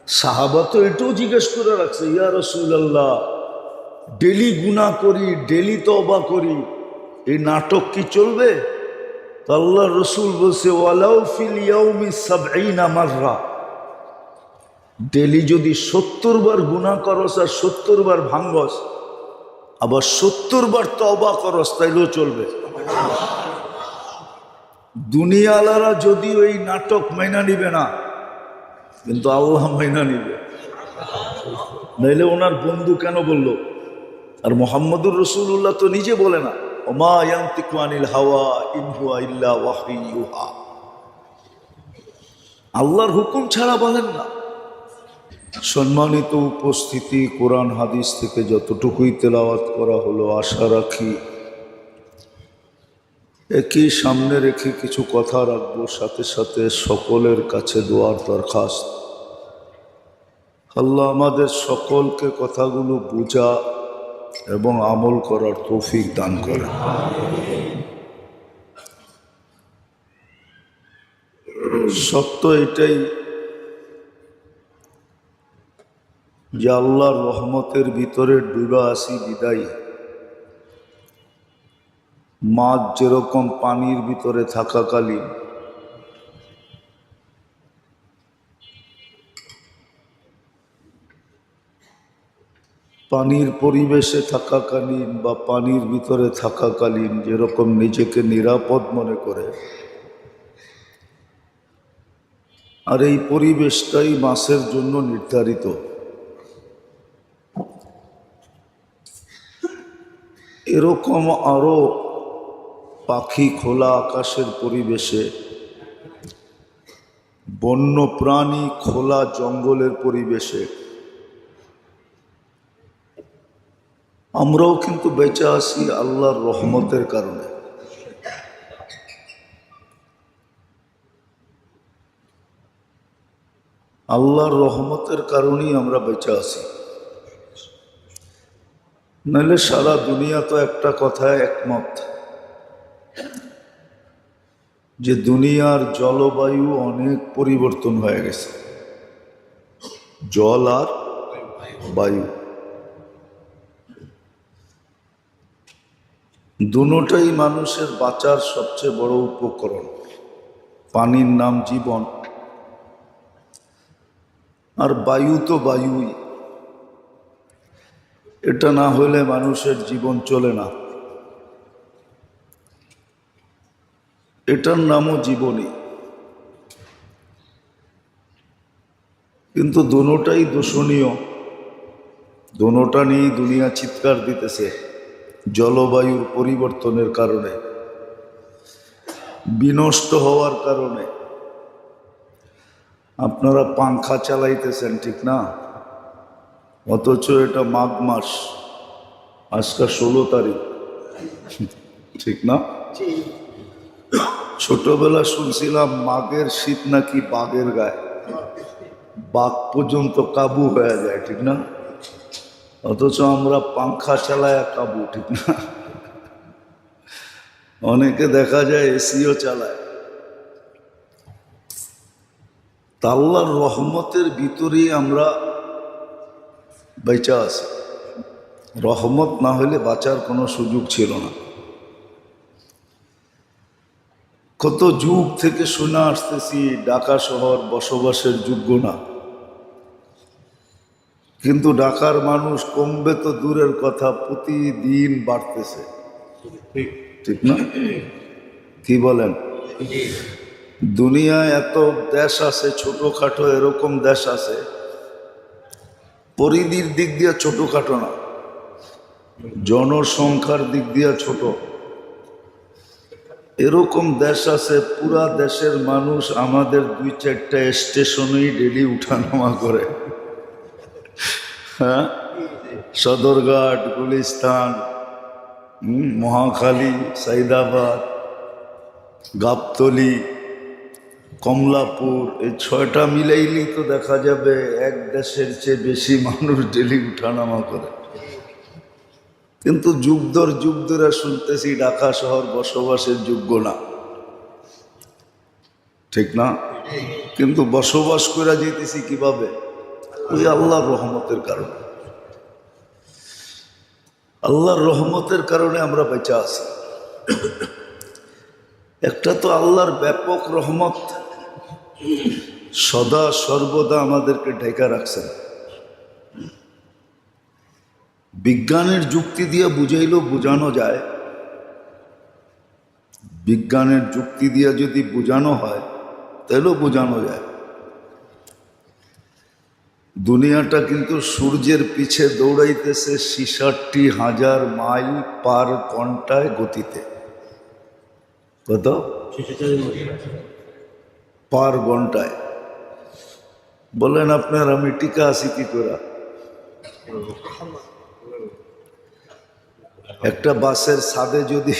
সাহাবা তো এটাও জিজ্ঞেস করে রাখছে, ইয়া রাসূলুল্লাহ, ডেলি গুনাহ করি, ডেলি তওবা করি, এই নাটক কি চলবে? তো আল্লাহ রসুল বলছে, ওয়ালাউ ফিল ইয়াউমি ৭০ মাররা, ডেলি যদি ৭০ বার গুনাহ করস আর ৭০ বার ভাঙ্গস, আবার ৭০ বার তওবা করস, তাইলেও চলবে। দুনিয়ালারা যদিও এই নাটক মাইনা নিবে না, কিন্তু আল্লাহ মাইনা নিবে। নাইলে ওনার বন্ধু কেন বলল? আর মুহাম্মদুর রাসূলুল্লাহ তো নিজে বলে না, ওমা ইয়ানতিকু আনিল হাওয়া ইন হুয়া ইল্লা ওয়াহয়ু ইউহা, আল্লাহর হুকুম ছাড়া বলেন না। সম্মানিত উপস্থিতি, কোরআন হাদিস থেকে যতটুকুই তেলাওয়াত করা হলো, আশা রাখি একই সামনে রেখে কিছু কথা রাখবো, সাথে সাথে সকলের কাছে দোয়ার দরখাস্ত, আল্লাহ আমাদের সকলকে কথাগুলো বোঝা এবং আমল করার তৌফিক দান করে। সত্য এটাই যে আল্লাহর রহমতের ভিতরে ডুবা আসি বিদায়ী, মাছ যেরকম পানির ভিতরে থাকাকালীন পানির পরিবেশে থাকাকালীন বা পানির ভিতরে থাকাকালীন যেরকম নিজেকে নিরাপদ মনে করে, আর এই পরিবেশটাই মাছের জন্য নির্ধারিত। এরকম আরো পাখি খোলা আকাশের পরিবেশে, বন্য প্রাণী খোলা জঙ্গলের পরিবেশে আমরাও কিন্তু বেঁচে আছি আল্লাহর রহমতের কারণে। আল্লাহর রহমতের কারণেই আমরা বেঁচে আছি, নাহলে সারা দুনিয়া তো একটা কথায় একমত যে দুনিয়ার জলবায়ু অনেক পরিবর্তন হয়ে গেছে। জল আর বায়ু দুটোটাই মানুষের বাঁচার সবচেয়ে বড় উপকরণ। পানির নাম জীবন, আর বায়ু তো বায়ুই, এটা না হলে মানুষের জীবন চলে না। এটার নামও জীবনী, কিন্তু দুটোটাই দূষণীয়। দুটোটা নিয়েই দুনিয়া চিৎকার দিতেছে জলবায়ুর পরিবর্তনের কারণে, বিনষ্ট হওয়ার কারণে। আপনারা পাংখা চালাইতেছেন ঠিক না, অথচ এটা মাঘ মাস, আজকে 16 তারিখ, ঠিক না? ছোটবেলা শুনছিলাম মাঘের শীত নাকি বাঘের গায়ে, বাঘ পর্যন্ত কাবু হয়ে যায়, ঠিক না? অথচ আমরা পাংখা চালায় কাবু, ঠিক না? অনেকে দেখা যায় এসিও চালায়। আল্লাহর রহমতের ভিতরেই আমরা বেঁচে আছি। রহমত না হলে বাঁচার কোনো সুযোগ ছিল না। কত যুগ থেকে শুনে আসতেছি ঢাকা শহর বসবাসের যোগ্য না, কিন্তু ঢাকার মানুষ কমবে তো দূরের কথা, প্রতিদিন বাড়তেছে, ঠিক না? কি বলেন? দুনিয়ায় এত দেশ আছে ছোটখাটো, এরকম দেশ আছে পরিধির দিক দিয়ে ছোটখাটো না, জনসংখ্যার দিক দিয়ে ছোট। এরকম দেশ আছে পুরা দেশের মানুষ আমাদের 2-4টা স্টেশনেই ডেলি উঠানামা করে। হ্যাঁ, সদরঘাট, গুলিস্তান, মহাখালী, সাইদাবাদ, গাবতলী, কমলাপুর, এই 6টা মিলাইলেই তো দেখা যাবে এক দেশের চেয়ে বেশি মানুষ ডেলি উঠানামা করে। কিন্তু যুগ ধরে শুনতেছি ঢাকা শহর বসবাসের যোগ্য না, ঠিক না? কিন্তু বসবাস করে যেতেছি কিভাবে? ওই আল্লাহর রহমতের কারণে। আল্লাহর রহমতের কারণে আমরা বেঁচে আছি। একটা তো আল্লাহর ব্যাপক রহমত, সদা সর্বদা আমাদেরকে ঢেকে রাখছেন। বিজ্ঞানের যুক্তি দিয়ে বুঝাইলেও বোঝানো যায়, বিজ্ঞানের যুক্তি দিয়ে যদি বোঝানো হয় তাহলেও বোঝানো যায়। দুনিয়াটা কিন্তু সূর্যের পিছে দৌড়াইতেছে ৬৬,০০০ মাইল পার ঘন্টায় গতিতে। কত? পার ঘন্টায়। বলেন আপনার আমি টিকা আছি কি করে? একটা বাসের ছাদে যদি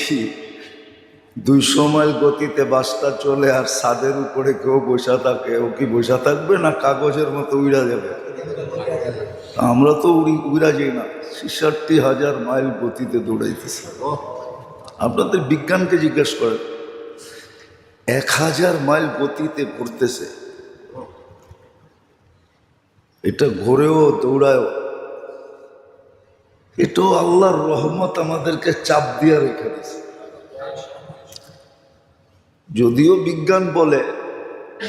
২০০ মাইল গতিতে বাসটা চলে আর ছাদের উপরে কেউ বসা থাকে, ও কি বসা থাকবে না কাগজের মতো উড়া যাবে? আমরা তো উড়া যাই না, ৬৬,০০০ মাইল গতিতে দৌড়াইতেছি। আপনাদের বিজ্ঞানকে জিজ্ঞেস করেন, ১,০০০ মাইল গতিতে ঘুরতেছে, এটা ঘোরেও দৌড়ায়ও। এটাও আল্লাহর রহমত আমাদেরকে চাপ দিয়ে রেখে দিয়েছে। যদিও বিজ্ঞান বলে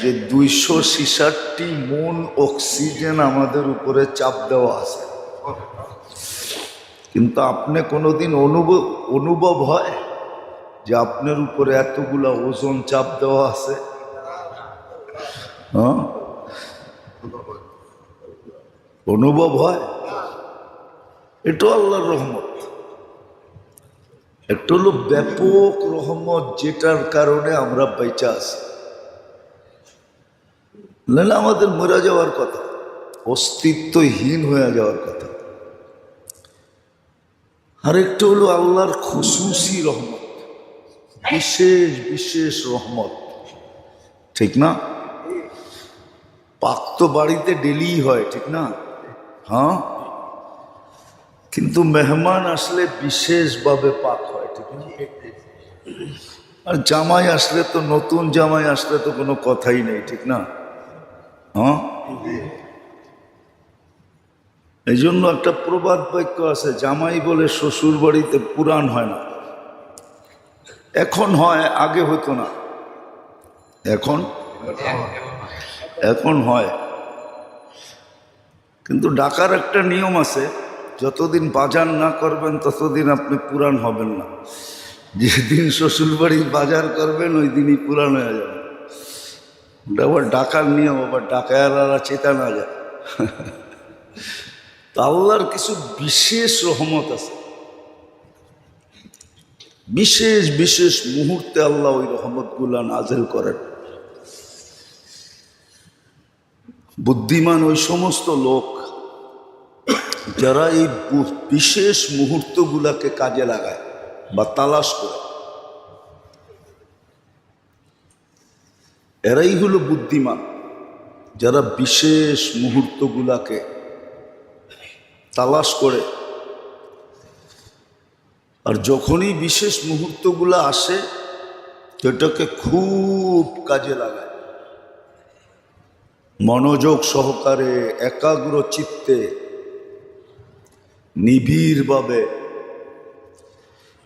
যে ২৬৬ মন অক্সিজেন আমাদের উপরে চাপ দেওয়া আছে, কিন্তু আপনি কোনোদিন অনুভব হয় যে আপনার উপরে এতগুলা ওজন চাপ দেওয়া আছে? হ্যাঁ, অনুভব হয়? এটাও আল্লাহর রহমত। একটা হলো ব্যাপক রহমত, যেটার কারণে আমরা বেঁচে আছি, নাহলে আমাদের মরে যাওয়ার কথা, অস্তিত্বহীন হয়ে যাওয়ার কথা। আরেকটা হলো আল্লাহর খুশুসি রহমত, বিশেষ বিশেষ রহমত, ঠিক না? পাক তো বাড়িতে ডেলি হয়, ঠিক না? হ্যাঁ, কিন্তু মেহমান আসলে বিশেষভাবে পাক হয়, ঠিক না? আর জামাই আসলে তো, নতুন জামাই আসলে তো কোনো কথাই নেই, ঠিক না? হ্যাঁ, এই জন্য একটা প্রবাদ বাক্য আছে, জামাই বলে শ্বশুর বাড়িতে পুরাণ হয় না। এখন হয়, আগে হতো না। এখন এখন হয়, কিন্তু ডাকার একটা নিয়ম আছে, যতদিন বাজার না করবেন ততদিন আপনি পুরাণ হবেন না। যেদিন শ্বশুর বাড়ি বাজার করবেন ওই দিনই পুরাণ হয়ে যাবে। ওটা আবার ডাকার নিয়ম, আবার ডাকায়ারা চেতা না যায়। তো আল্লাহর কিছু বিশেষ রহমত আছে, বিশেষ বিশেষ মুহূর্তে আল্লাহ ওই রহমতগুলা নাজেল করেন। বুদ্ধিমান ওই সমস্ত লোক যারা এই বিশেষ মুহূর্তগুলাকে কাজে লাগায় বা তালাশ করে, এরাই হলো বুদ্ধিমান, যারা বিশেষ মুহূর্তগুলাকে তালাশ করে। আর যখনই বিশেষ মুহূর্তগুলো আসে সেটাকে খুব কাজে লাগায়, মনোযোগ সহকারে, একাগ্র চিত্তে, নিবিড়ভাবে,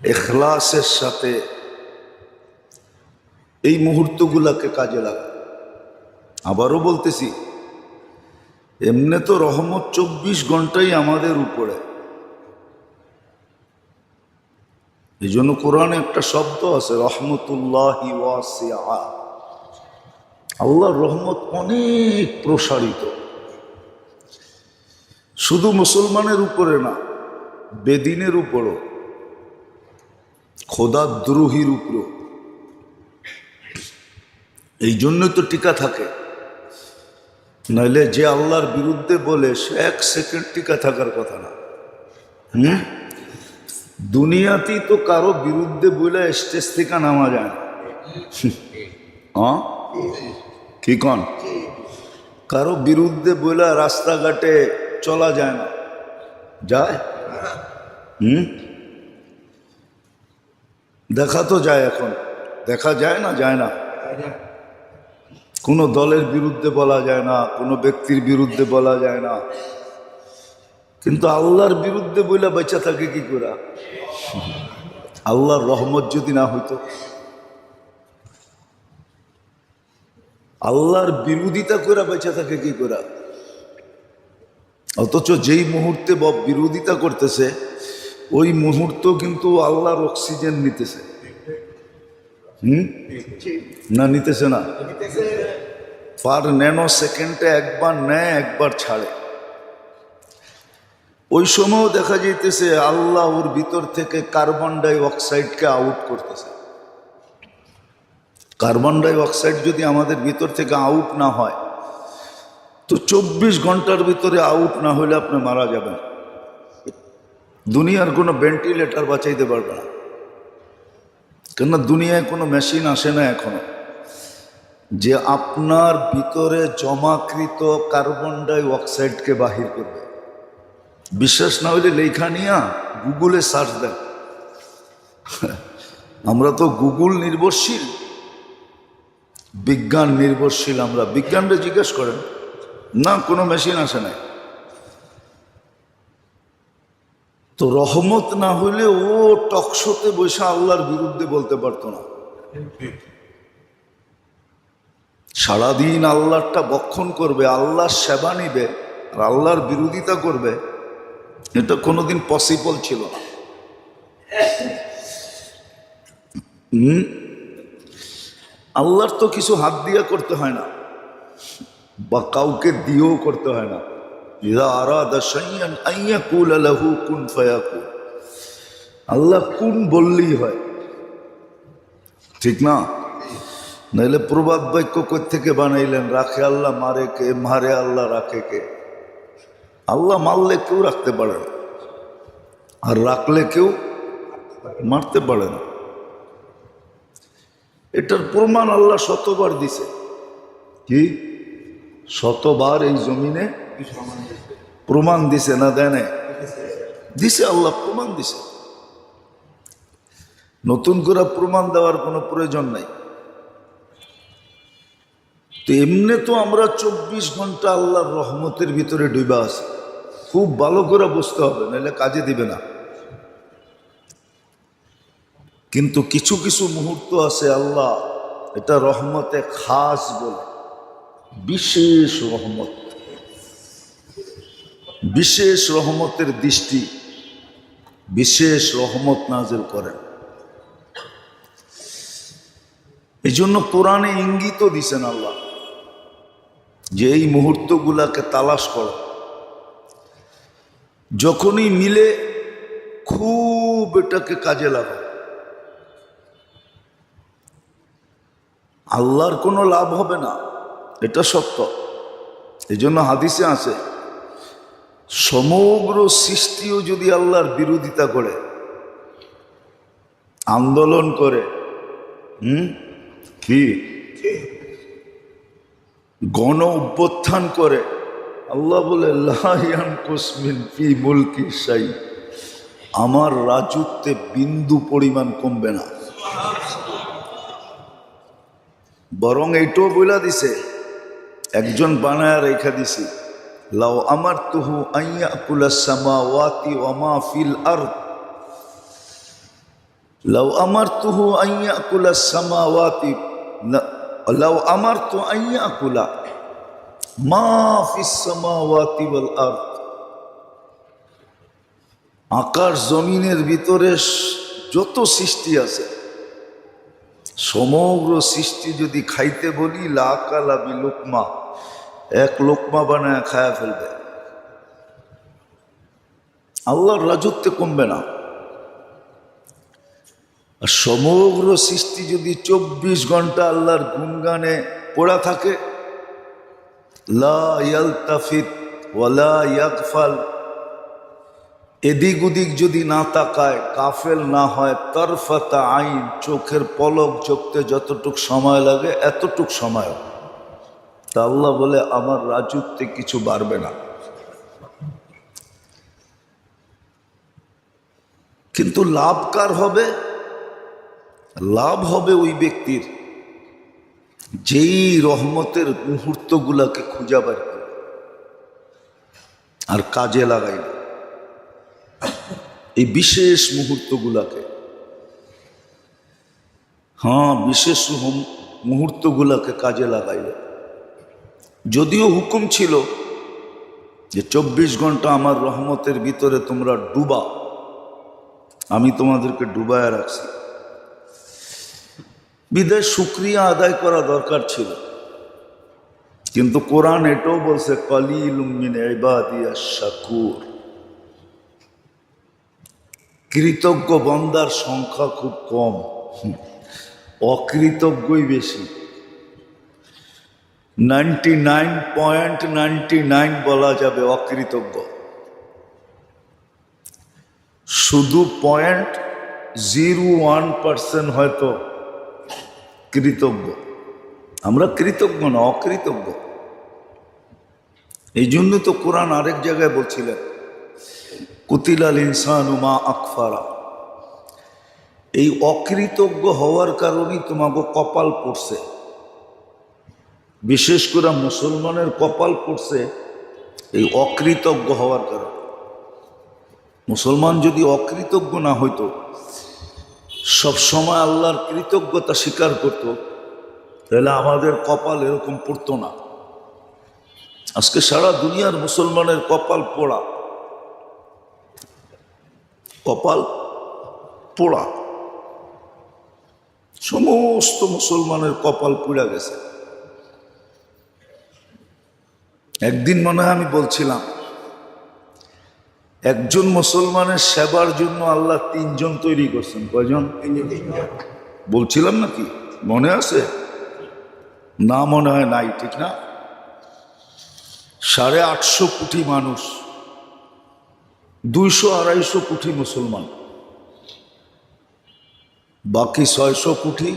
ইখলাসের সাথে এই মুহূর্তগুলোকে কাজে লাগায়। আবারও বলতেছি, এমনি তো রহমত ২৪ ঘন্টাই আমাদের উপরে। এই জন্য কোরআনে একটা শব্দ আছে, রহমতুল্লাহি ওয়াসিআ। আল্লাহর রহমত অনেক প্রসারিত, শুধু মুসলমানের উপরে না, বেদিনের উপরও, খোদাদ্রোহীর উপরও। এই জন্যই তো টিকা থাকে, নাইলে যে আল্লাহর বিরুদ্ধে বলে সে ১ সেকেন্ড টিকা থাকার কথা না। দুনিয়াতেই তো কারো বিরুদ্ধে বলে স্টেজ থেকে নামা যায় না। হ্যাঁ, কি কন? কারো বিরুদ্ধে বলে রাস্তাঘাটে চলা যায় না, যায়? দেখা তো যায়, এখন দেখা যায় না, যায় না? কোনো দলের বিরুদ্ধে বলা যায় না, কোনো ব্যক্তির বিরুদ্ধে বলা যায় না, কিন্তু আল্লাহর বিরুদ্ধে বইলা বেঁচে থাকে কি করে? আল্লাহর রহমত যদি না হইতো, আল্লাহর বিরোধিতা করে বেঁচে থাকে কি করে? অথচ যেই মুহূর্তে বিরোধিতা করতেছে ওই মুহূর্ত কিন্তু আল্লাহর অক্সিজেন নিতেছে। না নিতেছে না? পার ন্যানো সেকেন্ডে একবার নেয়, একবার ছাড়ে। ওই সময়ও দেখা যাইতেছে আল্লাহ ওর ভিতর থেকে কার্বন ডাই অক্সাইডকে আউট করতেছে। কার্বন ডাই অক্সাইড যদি আমাদের ভিতর থেকে আউট না হয় তো 24 ঘন্টার ভিতরে আউট না হলে আপনি মারা যাবেন। দুনিয়ার কোনো ভেন্টিলেটর বাঁচাইতে পারবে না, কেননা দুনিয়ায় কোনো মেশিন আসে না এখনো যে আপনার ভিতরে জমাকৃত কার্বন ডাই অক্সাইডকে বাহির করবে। বিশ্বাস না হইলে লেখা নিয়া গুগলে সার্চ দেন। আমরা তো গুগল নির্ভরশীল, বিজ্ঞান নির্ভরশীল। আমরা বিজ্ঞানকে জিজ্ঞেস করেন না, কোনো মেশিন আসে না। তো রহমত না হইলে ও টকশোতে বসে আল্লাহর বিরুদ্ধে বলতে পারতো না। সারাদিন আল্লাহটা বক্ষণ করবে, আল্লাহর সেবা নিবে আর আল্লাহর বিরোধিতা করবে, এটা কোনোদিন পসিবল ছিল না। আল্লাহর তো কিছু হাত দিয়ে করতে হয় না বা কাউকে দিয়েও করতে হয় না। ইযা আরাদা শাইআন আন ইয়াকুলা লাহু কুন ফায়াকুন। আল্লাহ কুন বললেই হয়, ঠিক না? নাইলে প্রবাদ বাক্য কই থেকে বানাইলেন? রাখে আল্লাহ, মারে কে? মারে আল্লাহ, রাখে কে? আল্লাহ মারলে কেউ রাখতে পারে না, আর রাখলে কেউ মারতে পারে না। এটার প্রমাণ আল্লাহ শতবার দিছে। কি শতবার এই জমিনে প্রমাণ দিছে না? দেয় নাই? দিছে, আল্লাহ প্রমাণ দিছে। নতুন করে প্রমাণ দেওয়ার কোনো প্রয়োজন নাই। তো এমনি তো আমরা 24 ঘন্টা আল্লাহর রহমতের ভিতরে ডুবা আছি। খুব ভালো করে বুঝতে হবে, নাহলে কাজে দিবে না। কিন্তু কিছু কিছু মুহূর্ত আছে আল্লাহ এটা রহমতে খাস বলে, বিশেষ রহমত, বিশেষ রহমতের দৃষ্টি, বিশেষ রহমত নাজিল করেন। এই জন্য কোরআনে ইঙ্গিতও দিছেন আল্লাহ যে এই মুহূর্তগুলাকে তালাশ করো, যখনই মিলে খুব এটাকে কাজে লাগো। আল্লাহর কোনো লাভ হবে না, এটা সত্য। এই জন্য হাদিসে আছে সমগ্র সৃষ্টিও যদি আল্লাহর বিরোধিতা করে, আন্দোলন করে, কি গণ অভ্যুত্থান করে, আল্লাহ বলে লা ইয়ানকুস মিন ফি মুলকি শাই, আমার রাজত্বে বিন্দু পরিমাণ কমবে না। বরং এইটাও বইলা দিছে, একজন বানায় রেখা দিছি, লাউ আমারতুহু আন ইয়াকুলাস সামাওয়াতি ওয়া মা ফিল আরদ, লাউ আমারতুহু আন ইয়াকুলাস সামাওয়াতি, লাউ আমারতু আন ইয়াকুলা মা ফিস সামাওয়াতি ওয়াল আরদ। আকাশ জমিনের ভিতরে যত সৃষ্টি আছে সমগ্র সৃষ্টি যদি খাইতে বলি লাকালা বিলুকমা, এক লোকমা বানায় খায়া ফেলবে। আল্লাহর রাজত্বে কমবে না। আর সমগ্র সৃষ্টি যদি 24 ঘন্টা আল্লাহর গুণগানে পড়া থাকে, লা ইয়ালতাফিত ওয়ালা ইয়াগফাল, এদিক ওদিক যদি না তাকায়, কাফেল না হয়, তরফাতা আইন, চোখের পলক ঝোঁকতে যতটুক সময় লাগে এতটুক সময়, তা আল্লাহ বলে আমার রাজত্বে কিছু বাড়বে না। কিন্তু লাভ কার হবে? লাভ হবে ওই ব্যক্তির যেই রহমতের মুহূর্তগুলাকে খুঁজা বের করে আর কাজে লাগাইল, এই বিশেষ মুহূর্তগুলাকে, বিশেষ মুহূর্তগুলাকে কাজে লাগাইল। যদিও হুকুম ছিল যে 24 ঘন্টা আমার রহমতের ভিতরে তোমরা ডুবা, আমি তোমাদেরকে ডুবায় রাখছি, বিদায় শুকরিয়া আদায় করা দরকার ছিল। কিন্তু কোরআন এটাও বলছে কালিলুম মিন ইবাদিয়াশ শাকুর, কৃতজ্ঞ বান্দার সংখ্যা খুব কম, অকৃতজ্ঞই বেশি। 99.99 বলা যাবে অকৃতজ্ঞ, শুধু 0.01% হয়তো কৃতজ্ঞ। আমরা কৃতজ্ঞ না, অকৃতজ্ঞ। এই জন্য তো কোরআন আরেক জায়গায় বলছিলেন কুতিলাল ইনসানু মা আকফারা, এই অকৃতজ্ঞ হওয়ার কারণেই তোমাকে কপাল পড়ছে। বিশেষ করে মুসলমানের কপাল পড়ছে এই অকৃতজ্ঞ হওয়ার কারণে। মুসলমান যদি অকৃতজ্ঞ না হইতো, সব সময় আল্লাহর কৃতজ্ঞতা স্বীকার করত, তাহলে আমাদের কপাল এরকম পড়তো না। আজকে সারা দুনিয়ার মুসলমানের কপাল পোড়া, কপাল পোড়া, সমস্ত মুসলমানের কপাল পুড়া গেছে। একদিন মনে হয় আমি বলছিলাম, একজন মুসলমানের সেবার জন্য আল্লাহ 3 জন তৈরি করছেন। কয়জন বলছিলাম নাকি? মনে আছে না? মনে হয় নাই, ঠিক না? 850 কোটি মানুষ, 200-250 কোটি মুসলমান, বাকি 600 কোটি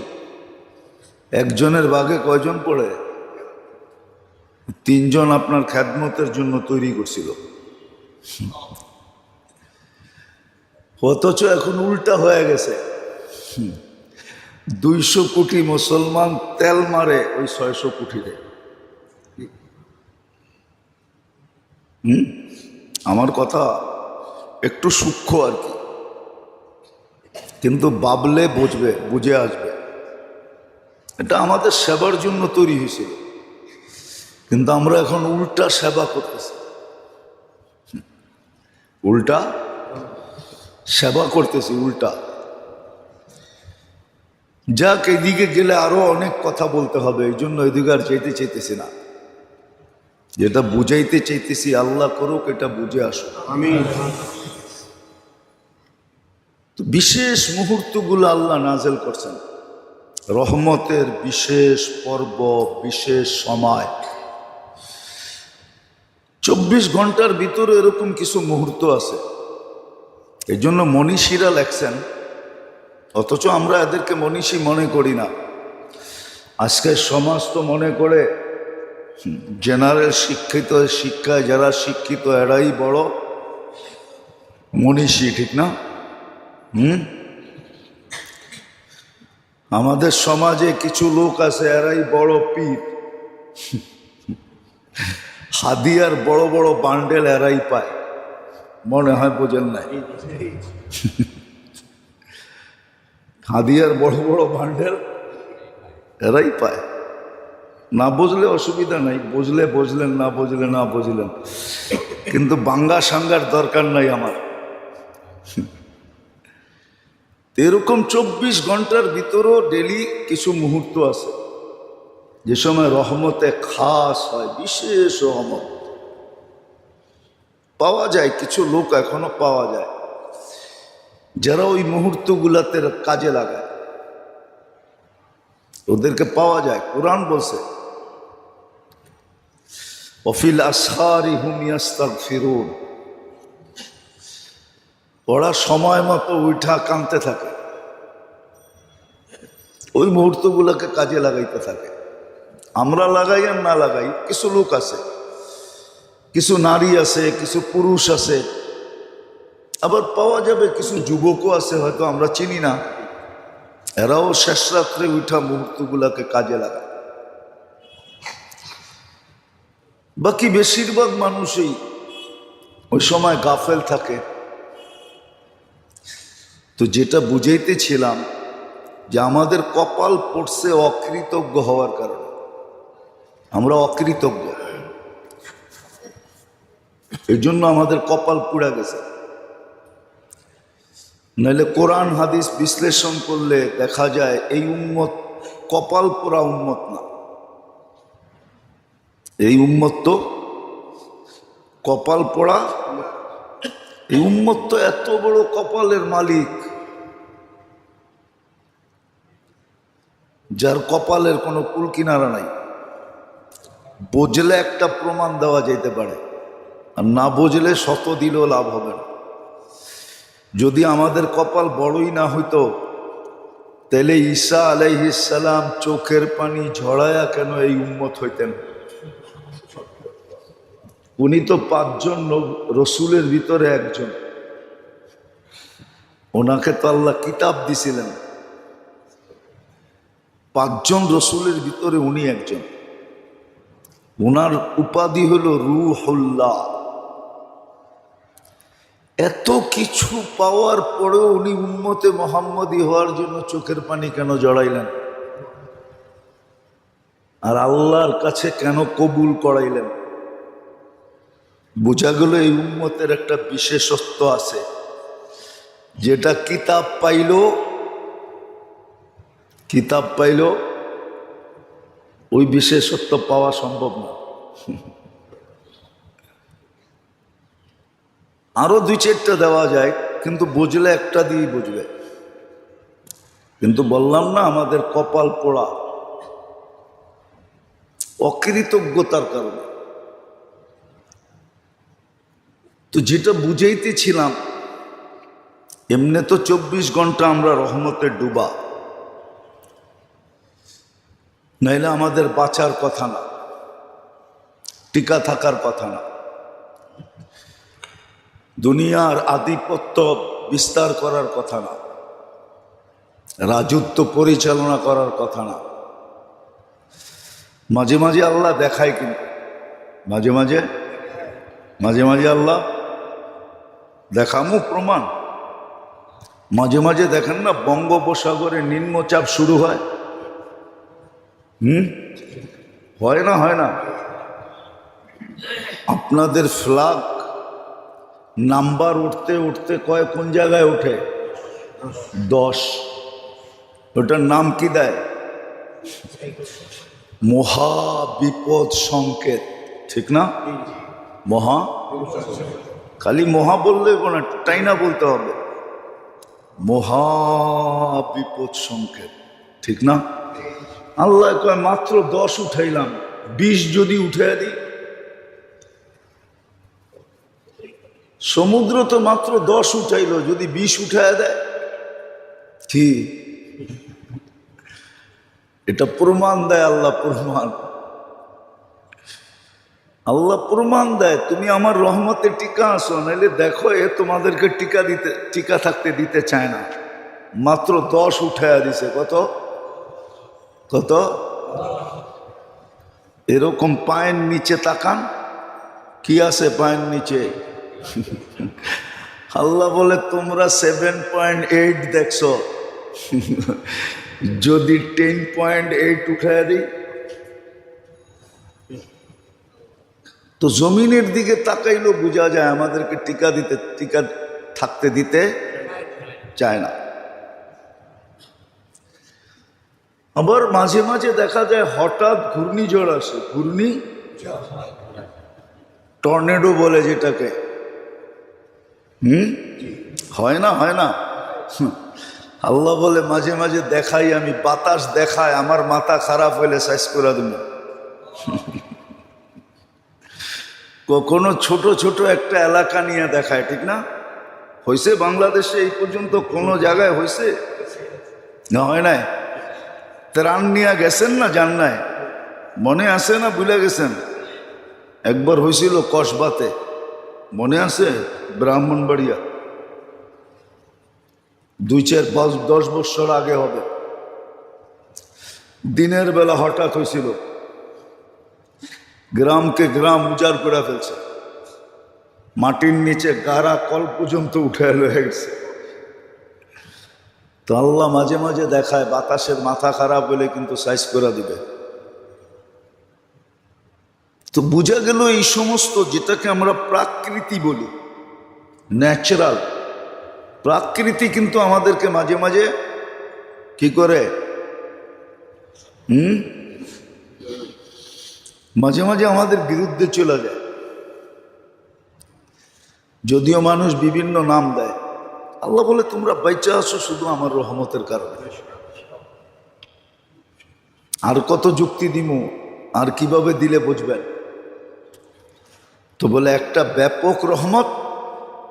একজনের ভাগে কয়জন পড়ে? 3 জন আপনার খেদমতের জন্য তৈরি করছিল। অথচ এখন উল্টা হয়ে গেছে, 200 কোটি মুসলমান তেল মারে ওই 600 কোটিরে। আমার কথা একটু সূক্ষ্ম আর কি, কিন্তু বাবলে বুঝে আসবে। এটা আমাদের সেবার জন্য তৈরি হয়েছিল, কিন্তু আমরা এখন উল্টা সেবা করতেছি, উল্টা সেবা করতেছি, উল্টা। যাক, এদিকে গেলে আরো অনেক কথা বলতে হবে, এই জন্য এদিকে আর যেতে চাইতেছি না। যেটা বুঝাইতে চাইতেছি আল্লাহ করুক এটা বুঝে আসুক। আমিন। তো বিশেষ মুহূর্তগুলো আল্লাহ নাজেল করছেন, রহমতের বিশেষ পর্ব, বিশেষ সময়। 24 ঘন্টার ভিতরে এরকম কিছু মুহূর্ত আছে, এই জন্য মনীষীরা লেখছেন, অথচ আমরা এদেরকে মনীষী মনে করি না। আজকের সমাজ তো মনে করে জেনারেল শিক্ষায় যারা শিক্ষিত এরাই বড় মনীষী, ঠিক না? আমাদের সমাজে কিছু লোক আছে এরাই বড় পীর, হাদিয়ার বড় বড় বান্ডেল এরাই পায়, মনে হয় বোঝেন নাই? হাদিয়ার বড় বড় বান্ডেল এরাই পায়। না বুঝলে অসুবিধা নাই, বুঝলে বুঝলেন, না বুঝলে না বুঝলেন, কিন্তু বাঙ্গা সাঙ্গার দরকার নাই আমার। এরকম 24 ঘন্টার ভিতরেও ডেলি কিছু মুহূর্ত আছে যে সময় রহমতে খাস হয়, বিশেষ রহমত পাওয়া যায়। কিছু লোক এখনো পাওয়া যায় যারা ওই মুহূর্তগুলাতে কাজে লাগায়, ওদেরকে পাওয়া যায়। কোরআন বলছে ওয়াফিল আসহারি হুম ইস্তাগফিরুন, ওরা সময় মতো উঠা কাঁদতে থাকে, ওই মুহূর্তগুলোকে কাজে লাগাইতে থাকে। আমরা লাগাই আর না লাগাই, কিছু লোক আছে, কিছু নারী আছে, কিছু পুরুষ আছে, আবার পাওয়া যাবে কিছু যুবকও আছে, হয়তো আমরা চিনি না, এরাও শেষ রাত্রে উঠা মুহূর্তগুলোকে কাজে লাগায়। বাকি বেশিরভাগ মানুষই ওই সময় গাফেল থাকে। তো যেটা বুঝাইতেছিলাম যে আমাদের কপাল পড়ছে অকৃতজ্ঞ হওয়ার কারণে, আমরা অকৃতজ্ঞ, এই জন্য আমাদের কপাল পুড়া গেছে। নাহলে কোরআন হাদিস বিশ্লেষণ করলে দেখা যায় এই উম্মত কপাল পোড়া উম্মত না, এই উম্মত তো কপাল পোড়া। এই উম্মত তো এত বড় কপালের মালিক, যার কপালের কোনো কুল কিনারা নাই। বুঝলে একটা প্রমাণ দেওয়া যেতে পারে, আর না বুঝলে শত দিলেও লাভ হবে না। যদি আমাদের কপাল বড়ই না হইতো তাহলে ঈসা আলাইহিস সালাম চোখের পানি ঝরায়া কেন এই উম্মত হইতেন? উনি তো 5 জন রসুলের ভিতরে একজন, ওনাকে তো আল্লাহ কিতাব দিছিলেন। 5 জন রসুলের ভিতরে উনি একজন। ওনার উপাধি হলো রূহুল্লাহ। এত কিছু পাওয়ার পরেও উনি উম্মতে মুহাম্মদী হওয়ার জন্য চোখের পানি কেন জড়াইলেন? আর আল্লাহর কাছে কেন কবুল করাইলেন? বোঝা গেল এই উম্মতের একটা বিশেষত্ব আছে, যেটা কিতাব পাইল ওই বিশেষত্ব পাওয়া সম্ভব না। আরো 2-4টা দেওয়া যায়, কিন্তু বুঝলে একটা দিয়ে বুঝবে। কিন্তু বললাম না আমাদের কপাল পোড়া অকৃতজ্ঞতার কারণে। তো যেটা বুঝাইতেছিলাম, এমনি তো 24 ঘন্টা আমরা রহমতে ডুবা, নাইলে আমাদের বাঁচার কথা না, টিকা থাকার কথা না, দুনিয়ার আধিপত্য বিস্তার করার কথা না, রাজত্ব পরিচালনা করার কথা না। মাঝে মাঝে আল্লাহ দেখায়, কিন্তু মাঝে মাঝে আল্লাহ দেখামু প্রমাণ। মাঝে মাঝে দেখেন না বঙ্গোপসাগরে নিম্নচাপ শুরু হয়, হয় না? আপনাদের ফ্ল্যাগ নাম্বার উঠতে উঠতে কোন জায়গায় ওঠে? 10। ওটার নাম কি দেয়? মহা বিপদ সংকেত, ঠিক না? খালি মহা বললে না, টাইনা বলতে হবে, মহা বিপদ সংকেত, ঠিক না? আল্লাহ কয় মাত্র 10 উঠাইলাম, 20 যদি উঠে দিই। সমুদ্র তো মাত্র 10 উঠাইল, যদি 20 উঠায় দেয়, কি এটা প্রমাণ দেয়? আল্লাহ প্রমাণ দেয় তুমি আমার রহমতে টিকা আসো, নাহলে দেখো এ তোমাদেরকে টিকা থাকতে দিতে চায় না। মাত্র 10 উঠাইয়া দিছে। কত? এরকম পায়ের নিচে তাকান, কি আছে পায়ের নিচে? আল্লাহ বলে তোমরা 7.8 দেখছো, যদি 10.8 উঠাইয়া দিই তো জমিনের দিকে তাকাইলেও বোঝা যায় আমাদেরকে টিকা থাকতে দিতে চায় না। আবার মাঝে মাঝে দেখা যায় হঠাৎ ঘূর্ণিঝড় আসে, টর্নেডো বলে যেটাকে, হয় না? আল্লাহ বলে মাঝে মাঝে দেখাই আমি, বাতাস দেখায়, আমার মাথা খারাপ হইলে সাইজ করে দেব। কখনো ছোট ছোট একটা এলাকা নিয়ে দেখায়, ঠিক না? হয়েছে বাংলাদেশে এই পর্যন্ত কোন জায়গায় হয়েছে না? হয় নাই? ত্রাণ নিয়ে গেছেন না? যান নাই? মনে আছে না ভুলে গেছেন? একবার হয়েছিল কসবাতে, মনে আছে? ব্রাহ্মণবাড়িয়া, 2-4-5-10 বছর আগে হবে। দিনের বেলা হঠাৎ হয়েছিল, গ্রামকে গ্রাম উজাড় করে ফেলছে, মাটির নিচে গাড়া কল পর্যন্ত উঠে হয়ে গেছে। তো আল্লাহ মাঝে মাঝে দেখায় বাতাসের মাথা খারাপ হলে কিন্তু সাইজ করে দিবে। তো বোঝা গেল এই সমস্ত যেটাকে আমরা প্রাকৃতি বলি, ন্যাচারাল প্রাকৃতি, কিন্তু আমাদেরকে মাঝে মাঝে কি করে মাঝে মাঝে আমাদের বিরুদ্ধে চলে যায়। যদিও মানুষ বিভিন্ন নাম দেয়, আল্লাহ বলে তোমরা বাইচা আছো শুধু আমার রহমতের কারণে। আর কত যুক্তি দিমু, আর কিভাবে দিলে বুঝবেন? তো বলে একটা ব্যাপক রহমত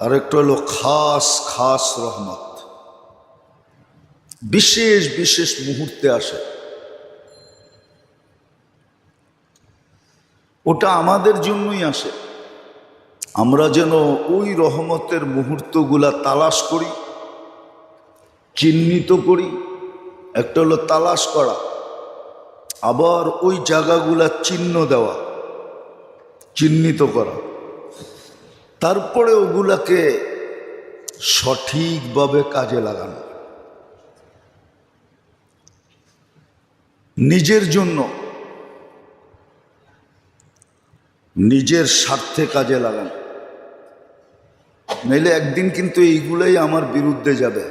আর একটা হলো খাস খাস রহমত, বিশেষ বিশেষ মুহূর্তে আসে। ওটা আমাদের জন্যই আসে, আমরা যেন ওই রহমতের মুহূর্তগুলা তালাশ করি, চিহ্নিত করি। একটা হলো তালাশ করা, আবার ওই জায়গাগুলা চিহ্ন দেওয়া, চিহ্নিত করা, তারপরে ওগুলাকে সঠিকভাবে কাজে লাগানো, নিজের জন্য, নিজের স্বার্থে কাজে লাগানো। নইলে একদিন কিন্তু এইগুলাই আমার বিরুদ্ধে যাবে।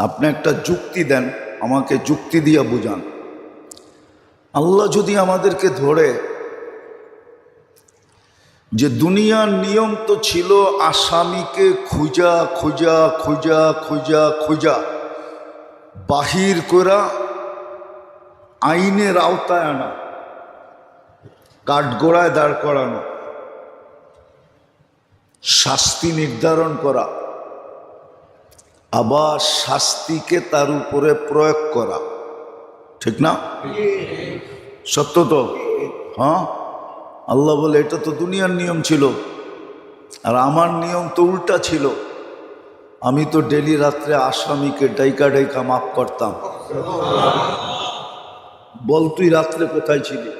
আপনি একটা যুক্তি দেন, আমাকে যুক্তি দিয়া বুঝান। আল্লাহ যদি আমাদেরকে ধরে যে দুনিয়ার নিয়ম তো ছিল আসামিকে খুঁজা খুঁজা খুঁজা খুঁজা খুঁজা বাহির করা, আইনের আওতায় আনা, কাঠগড়ায় দাঁড় করানো, শাস্তি নির্ধারণ করা, আবার শাস্তিকে তার উপরে প্রয়োগ করা, ঠিক না? সত্য তো? হ্যাঁ, আল্লাহ বলে এটা তো দুনিয়ার নিয়ম ছিল, আর আমার নিয়ম তো উল্টা ছিল। আমি তো ডেলি রাত্রে আসামিকে ডাইকা ডাইকা মাফ করতাম। বল তুই রাত্রে কোথায় ছিলি?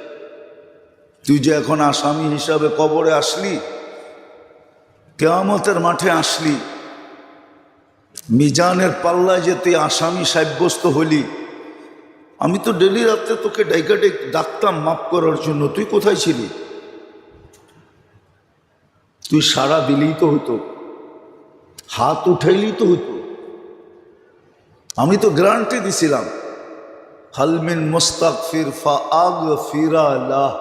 তুই যে এখন আসামি হিসাবে কবরে আসলি, কিয়ামতের মাঠে আসলি, মিজানের পাল্লায় যে তুই আসামি সাব্যস্ত হলি, আমি তো ডেলি রাত্রে তোকে ডাইকা ডাকতাম মাফ করার জন্য। তুই কোথায় ছিলি? তুই সাড়া দিলেই তো হতো, হাত উঠাইলেই তো হতো। আমি তো গ্যারান্টি দিছিলাম, হাল মিন মুস্তাগফির ফাআগফিরা লাহ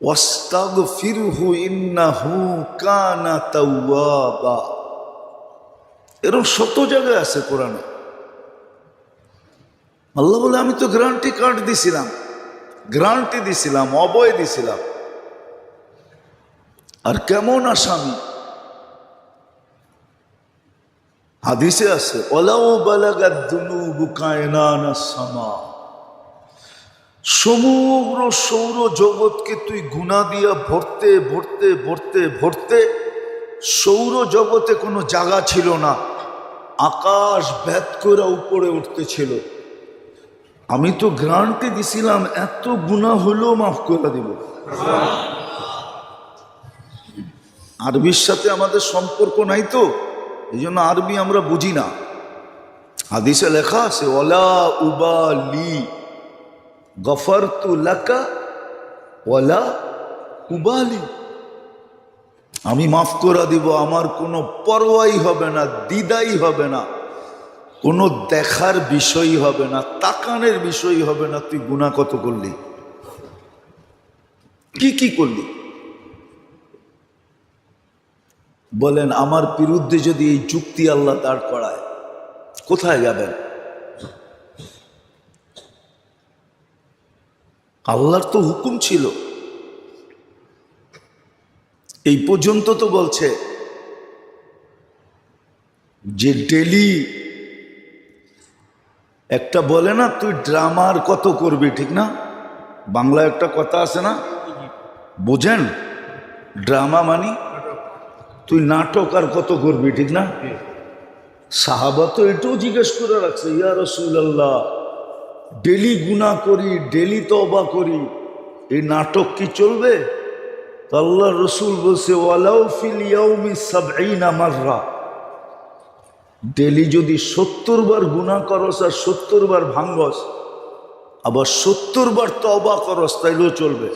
ওয়াস্তাগফিরহু ইন্নাহু কানা তাওয়াবা। এরকম শত জায়গায় আছে কোরআনে। আল্লাহ বলে আমি তো গ্যারান্টি কার্ড দিছিলাম, গ্যারান্টি দিছিলাম, অভয় দিছিলাম। আর কেমন আসামি? হাদিসে আছে ওয়ালাউ বালাগাদ দুনুবু কায়নানাস সামা, সমগ্র সৌর জগৎকে তুই গুনাহ দিয়া ভরতে ভরতে ভরতে ভরতে সৌর জগতে কোনো জায়গা ছিল না, আকাশ ভেদ করে উপরে উঠতেছিল। আমি তো গ্যারান্টি দিছিলাম এত গুনাহ হলেও মাফ করে দিব। আরবির সাথে আমাদের সম্পর্ক নাই তো, এই জন্য আরবি আমরা বুঝি না। হাদিসে লেখা আছে ওয়ালা উবালি গফরতু লাকা ওয়ালা উবালি, আমি মাফ করে দিব, আমার কোনো পরোয়াই হবে না, দ্বিধাই হবে না, কোনো দেখার বিষয় হবে না, তাকানের বিষয় হবে না। তুই গুনাহ কত করলি, কি কি করলি? বলেন আমার বিরুদ্ধে যদি এই যুক্তি আল্লাহ দাঁড় করায়, কোথায় যাবেন? আল্লাহর তো হুকুম ছিল, এই পর্যন্ত তো বলছে যে ডেলি একটা বলে না তুই ড্রামার কত করবি, ঠিক না? বাংলায় একটা কথা আছে না, বোঝেন? ড্রামা মানে তুই নাটক আর কত করবি, ঠিক না? সাহাবা তো এটাও জিজ্ঞেস করে রাখছে, ইয়া রাসূলুল্লাহ ডেলি গুনাহ করি, ডেলি তওবা করি, এই নাটক কি চলবে? তো আল্লাহ রসুল বলছে ওয়ালাউ ফিল ইয়াউমি ৭০ মাররা, ডেলি যদি ৭০ বার গুনাহ করস আর ৭০ বার ভাঙ্গস, আবার ৭০ বার তওবা করস, তাইলেও চলবে।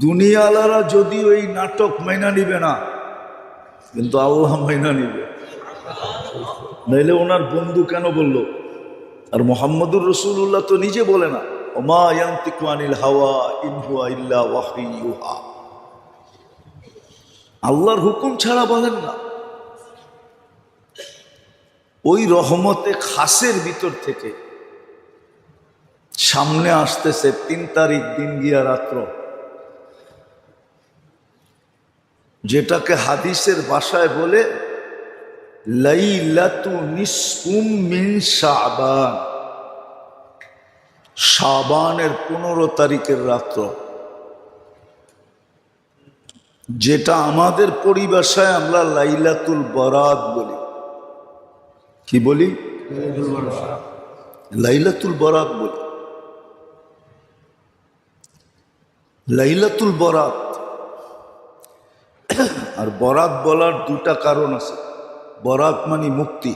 দুনিয়ালারা যদিও এই নাটক মাইনা নিবে না, কিন্তু আল্লাহ মাইনা নিবে। নাইলে ওনার বন্ধু কেন বলল? আর মুহাম্মদুর রাসূলুল্লাহ তো নিজে বলে না, ওমা ইয়ানতিকু আনিল হাওয়া ইন হুয়া ইল্লা ওয়াহয়ু ইউহা, আল্লাহর হুকুম ছাড়া বলেন না। ওই রহমতে খাসের ভিতর থেকে সামনে আসতেছে ৩ তারিখ দিন গিয়া রাত্র, যেটাকে হাদিসের ভাষায় বলে লাইলাতু নিসফুম মিন শাবান, শাবানের 15 তারিখের রাত্র, যেটা আমাদের পরিভাষায় আমরা লাইলাতুল বরাত বলি। কি বলি? লাইলাতুল বরাত বলি। লাইলাতুল বরাত। আর বরাত বলার 2টা কারণ আছে। বরাত মানে মুক্তি,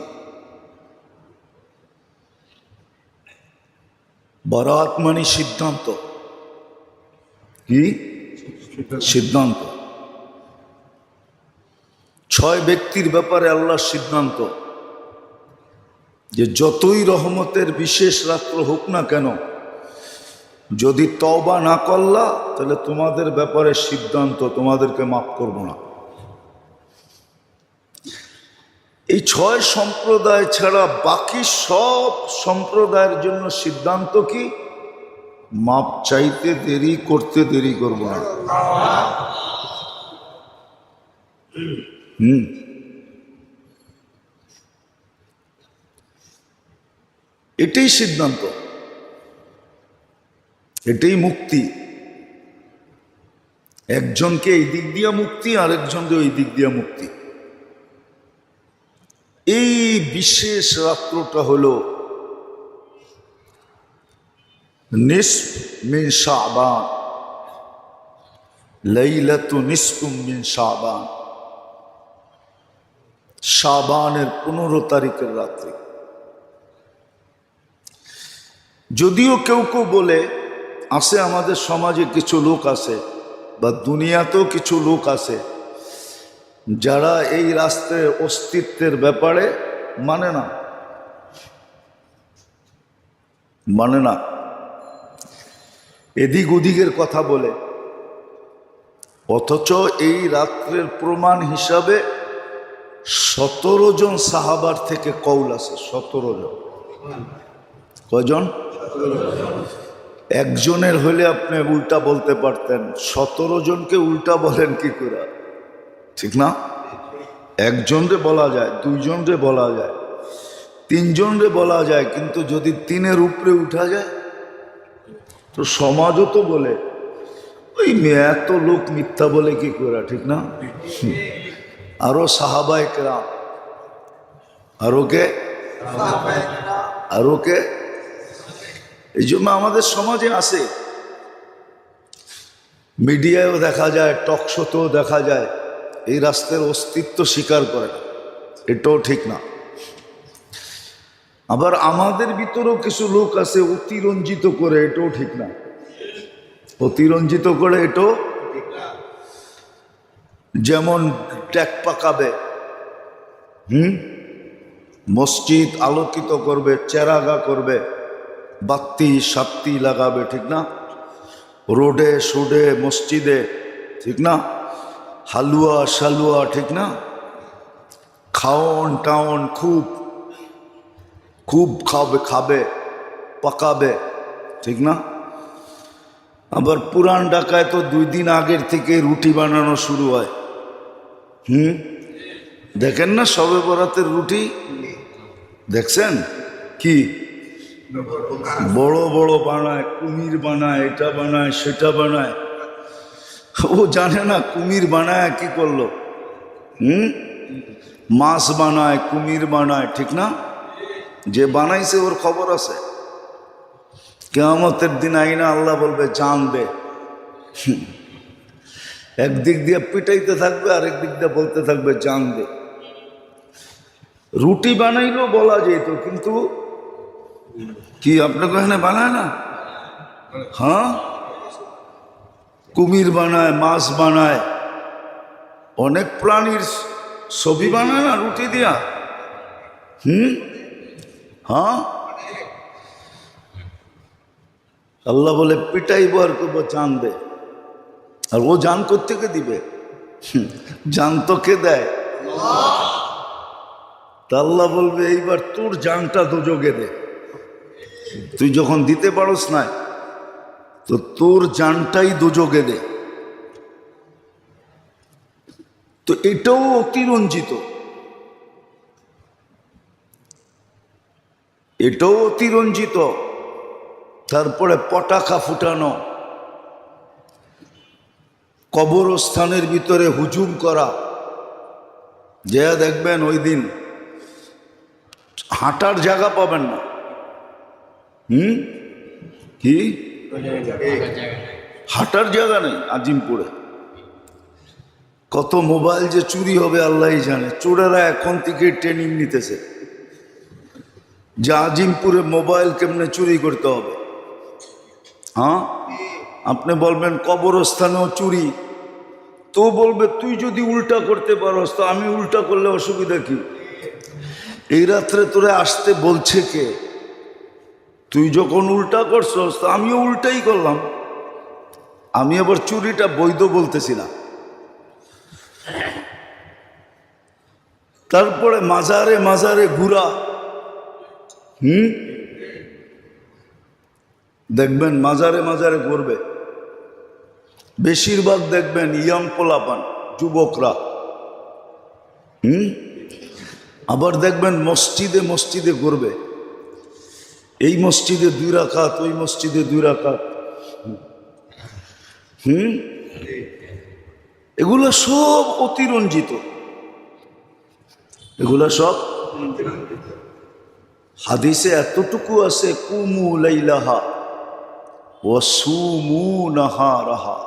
বরাত মানে সিদ্ধান্ত। কি সিদ্ধান্ত? 6 ব্যক্তির ব্যাপারে আল্লাহর সিদ্ধান্ত যে যতই রহমতের বিশেষ রাত্র হোক না কেন, যদি তওবা না করলা তাহলে তোমাদের ব্যাপারে সিদ্ধান্ত, তোমাদেরকে মাফ করব না। এই 6 সম্প্রদায় ছাড়া বাকি সব সম্প্রদায়ের জন্য সিদ্ধান্ত কি? মাপ চাইতে দেরি করতে দেরি করব না। এটাই সিদ্ধান্ত, এটাই মুক্তি। একজনকে এই দিক দিয়া মুক্তি, আরেকজনকে ওই দিক দিয়া মুক্তি। এই বিশেষ রাত্রটা হলো নিসফ মিন শাবান, লাইলাতু নিসফুম মিন শাবান, শাবানের 15 তারিখের রাত্রি। যদিও কেউ কেউ বলে, আছে আমাদের সমাজে কিছু লোক আছে বা দুনিয়াতেও কিছু লোক আছে যারা এই রাস্তায় অস্তিত্বের ব্যাপারে মানে না, এদিক ওদিকের কথা বলে, অথচ এই রাত্রের প্রমাণ হিসাবে 17 জন সাহাবার থেকে কওল আছে। 17 জন। কয়জন? একজনের হলে আপনি উল্টা বলতে পারতেন, 17 জনকে উল্টা বলেন কি করে? ঠিক না? একজনরে বলা যায়, 2 জনরে বলা যায়, 3 জনরে বলা যায়, কিন্তু যদি 3-এর উপরে উঠা যায় তো সমাজও তো বলে ওই এত লোক মিথ্যা বলে কি করে, ঠিক না? আরো সাহাবায়ে কেরাম, আরো কে? এই জন্য আমাদের সমাজে আছে, মিডিয়ায়ও দেখা যায়, টক শোতেও দেখা যায়, এই রাস্তার অস্তিত্ব স্বীকার করে না। এটাও ঠিক না। আবার আমাদের ভিতরেও কিছু লোক আছে অতিরঞ্জিত করে, এটাও ঠিক না। অতিরঞ্জিত করে এটাও, যেমন ট্যাক পাকাবে, মসজিদ আলোকিত করবে, চেরাগা করবে, বাতি সাত্তি লাগাবে, ঠিক না? রোডে সুডে মসজিদে, ঠিক না? হালুয়া শালুয়া, ঠিক না? খাওন টাউন খুব খাবে পাকাবে, ঠিক না? আবার পুরান ঢাকায় তো 2 দিন আগের থেকে রুটি বানানো শুরু হয়। দেখেন না শবে বরাতের রুটি? দেখছেন কি বড় বড় বানায়, কুমির বানায়, এটা বানায় সেটা বানায়। ও জানে না কুমির বানায় কি করলো। মাছ বানায়, কুমির বানায়, ঠিক না? যে বানাইছে ওর খবর আছে। কিয়ামতের দিন আইনা আল্লাহ বলবে জান দে। একদিক দিয়ে পিটাইতে থাকবে, আরেক দিক দিয়ে বলতে থাকবে জান দে। রুটি বানাইলেও বলা যেত, কিন্তু কি আপনাকে এখানে বানায় না? হ্যাঁ, কুমির বানায়, মাছ বানায়, অনেক প্রাণীর ছবি বানায় না রুটি দিয়া। হ্যাঁ, আল্লাহ বলে পিটাইব আর করবো জান দে। আর ও জান কোত্থেকে দিবে? জান তো কে দেয়? তা আল্লাহ বলবে এইবার তোর জানটা দোজগে দে। তুই যখন দিতে পারস না, তো তোর জানটাই দোজগে দে। তো এটাও অতিরঞ্জিত, এটাও অতিরঞ্জিত। তারপরে পটাকা ফুটানো, কবরস্থানের ভিতরে হুজুম করা। যে দেখবেন ওই দিন হাঁটার জায়গা পাবেন না। কি হাঁটার জায়গা নেই আজিমপুরে? কত মোবাইল যে চুরি হবে আল্লাহই জানে। চোরেরা এখন থেকে ট্রেনিং নিতেছে যে আজিমপুরে মোবাইল কেমনে চুরি করতে হবে। হ্যাঁ, আপনি বলবেন কবরস্থানেও চুরি, তো বলবে তুই যদি উল্টা করতে পারস তো আমি উল্টা করলে অসুবিধা কি? এই রাত্রে তোরে আসতে বলছে কে? তুই যখন উল্টা করছস তো আমিও উল্টাই করলাম। আমি আবার চুরিটা বৈধ বলতেছি না। তারপরে মাজারে মাজারে ঘুরা। দেখবেন মাজারে মাজারে ঘুরবে, বেশিরভাগ দেখবেন ইয়াং পোলাপান, যুবকরা। আবার দেখবেন মসজিদে মসজিদে ঘুরবে, এই মসজিদে 2 রাকাত, ওই মসজিদে 2 রাকাত। এগুলো সব অতিরঞ্জিত, এগুলো সব। হাদিসে এতটুকু আছে, কুমু লাইলাহা ওয়া সুমু নাহারাহা।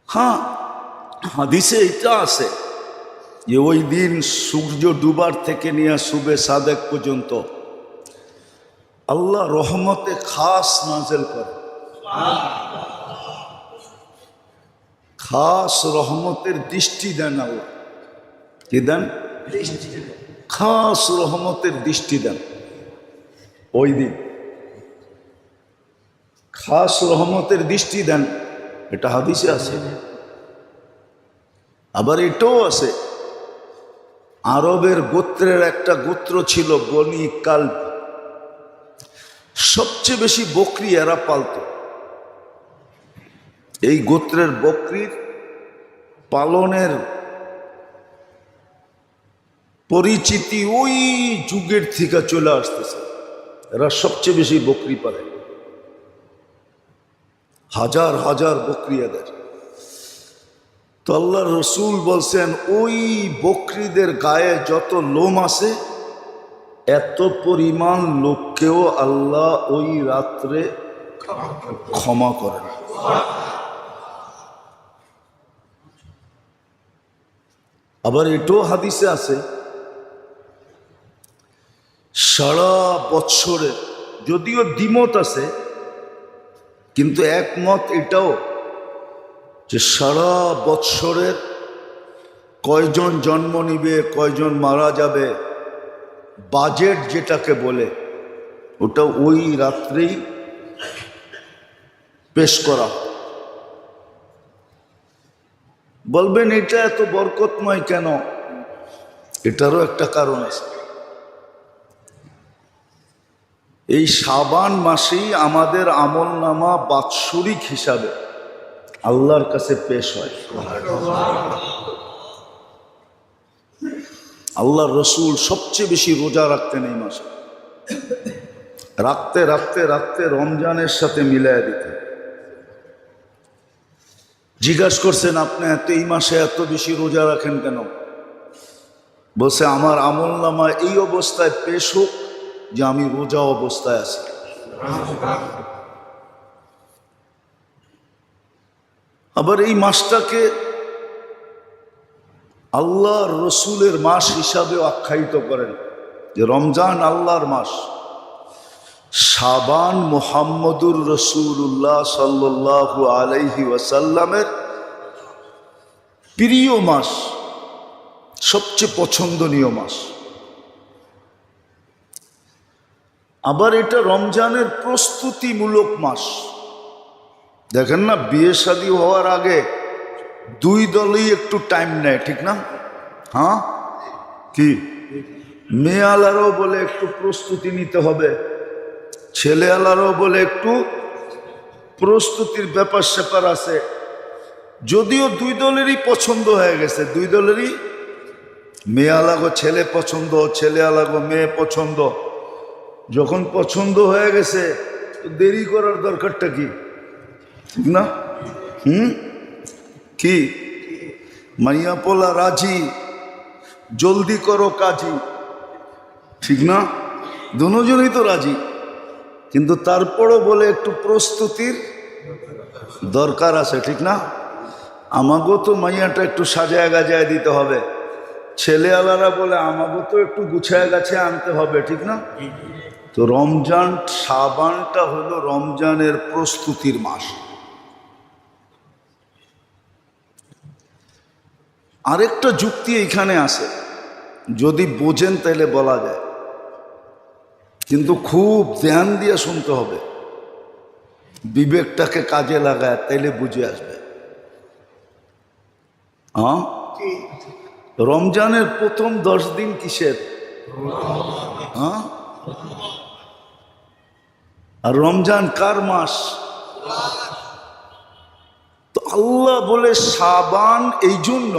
হ্যাঁ, হাদিসে এটা আছে যে ওই দিন সূর্য ডুবার থেকে নিয়ে সুবে সাদেক পর্যন্ত আল্লাহ রহমতে খাস নাজেল করে। খাস রহমতের দৃষ্টি দেন আল্লাহ। কি দেন? খাস রহমতের দৃষ্টি দেন ওই দিন, খাস রহমতের দৃষ্টি দেন। এটা হাদিসে আছে। আবার এটাও আছে, আরবের গোত্রের একটা গোত্র ছিল বনি কালব, সবচেয়ে বেশি বকরি এরা পালত। এই গোত্রের বকরির পালনের পরিচিতি ওই যুগের থেকে চলে আসতেছে। এরা সবচেয়ে বেশি বকরি পালে, হাজার হাজার বকরি এদের। তো আল্লাহ রসুল বলছেন ওই বকরিদের গায়ে যত লোম আছে এত পরিমাণ লোককেও আল্লাহ ওই রাত্রে ক্ষমা করেন। আবার এটাও হাদিসে আছে, সারা বৎসরের, যদিও দ্বিমত আছে কিন্তু একমত এটাও যে সারা বৎসরের কয়জন জন্ম নিবে, কয়জন মারা যাবে, বাজেট যেটাকে বলে ওটা ওই রাত্রেই পেশ করা। বলবেন এটা এত বরকতময় কেন? এটারও একটা কারণ আছে। এই শাবান মাসেই আমাদের আমল নামা বাৎসরিক হিসাবে আল্লাহর কাছে পেশ হয়। আল্লাহর রসুল সবচেয়ে বেশি রোজা রাখতেন এই মাসে, রাখতে রাখতে রাখতে রমজানের সাথে মিলাইয়া দিতেন। জিজ্ঞাসা করছেন আপনি এত এই মাসে এত বেশি রোজা রাখেন কেন? বলছে আমার আমল নামা এই অবস্থায় পেশ হোক যে আমি রোজা অবস্থায় আছি। আবার এই মাসটাকে আল্লাহর রসুলের মাস হিসাবে আখ্যায়িত করেন যে রমজান আল্লাহর মাস, শাবান মুহাম্মদুর রসুল্লাহ সাল্লাল্লাহু আলাইহি ওয়াসাল্লামের প্রিয় মাস, সবচেয়ে পছন্দনীয় মাস। আবার এটা রমজানের প্রস্তুতিমূলক মাস। দেখেন না, বিয়ে শাদী হওয়ার আগে দুই দলই একটু টাইম নেয়, ঠিক না? হ্যাঁ, কি মেয়ে আলারও বলে একটু প্রস্তুতি নিতে হবে, ছেলে আলারও বলে একটু প্রস্তুতির ব্যাপার স্যাপার আছে। যদিও দুই দলেরই পছন্দ হয়ে গেছে, দুই দলেরই, মেয়ে আলাগো ছেলে পছন্দ, ছেলে আলাগো মেয়ে পছন্দ। যখন পছন্দ হয়ে গেছে তো দেরি করার দরকারটা কি, ঠিক না? কি মাইয়া পোলা রাজি, জলদি করো কাজী, ঠিক না? দুজনই তো রাজি, কিন্তু তারপরও বলে একটু প্রস্তুতির দরকার আছে, ঠিক না? আমাগো তো মাইয়াটা একটু সাজায় গাজায় দিতে হবে, ছেলে আলারা বলে আমাগো তো একটু গুছায় গাছে আনতে হবে, ঠিক না? তো রমজান, শাবানটা হলো রমজানের প্রস্তুতির মাস। আরেকটা যুক্তি এখানে আছে, যদি বোঝেন তাহলে বলা যায়, কিন্তু খুব ধ্যান দিয়ে শুনতে হবে, বিবেকটাকে কাজে লাগায়, তাইলে বুঝে আসবে। হ্যাঁ, রমজানের প্রথম 10 দিন কিসের? হ্যাঁ, আর রমজান কার মাস? তো আল্লাহ বলে শাবান এই জন্য,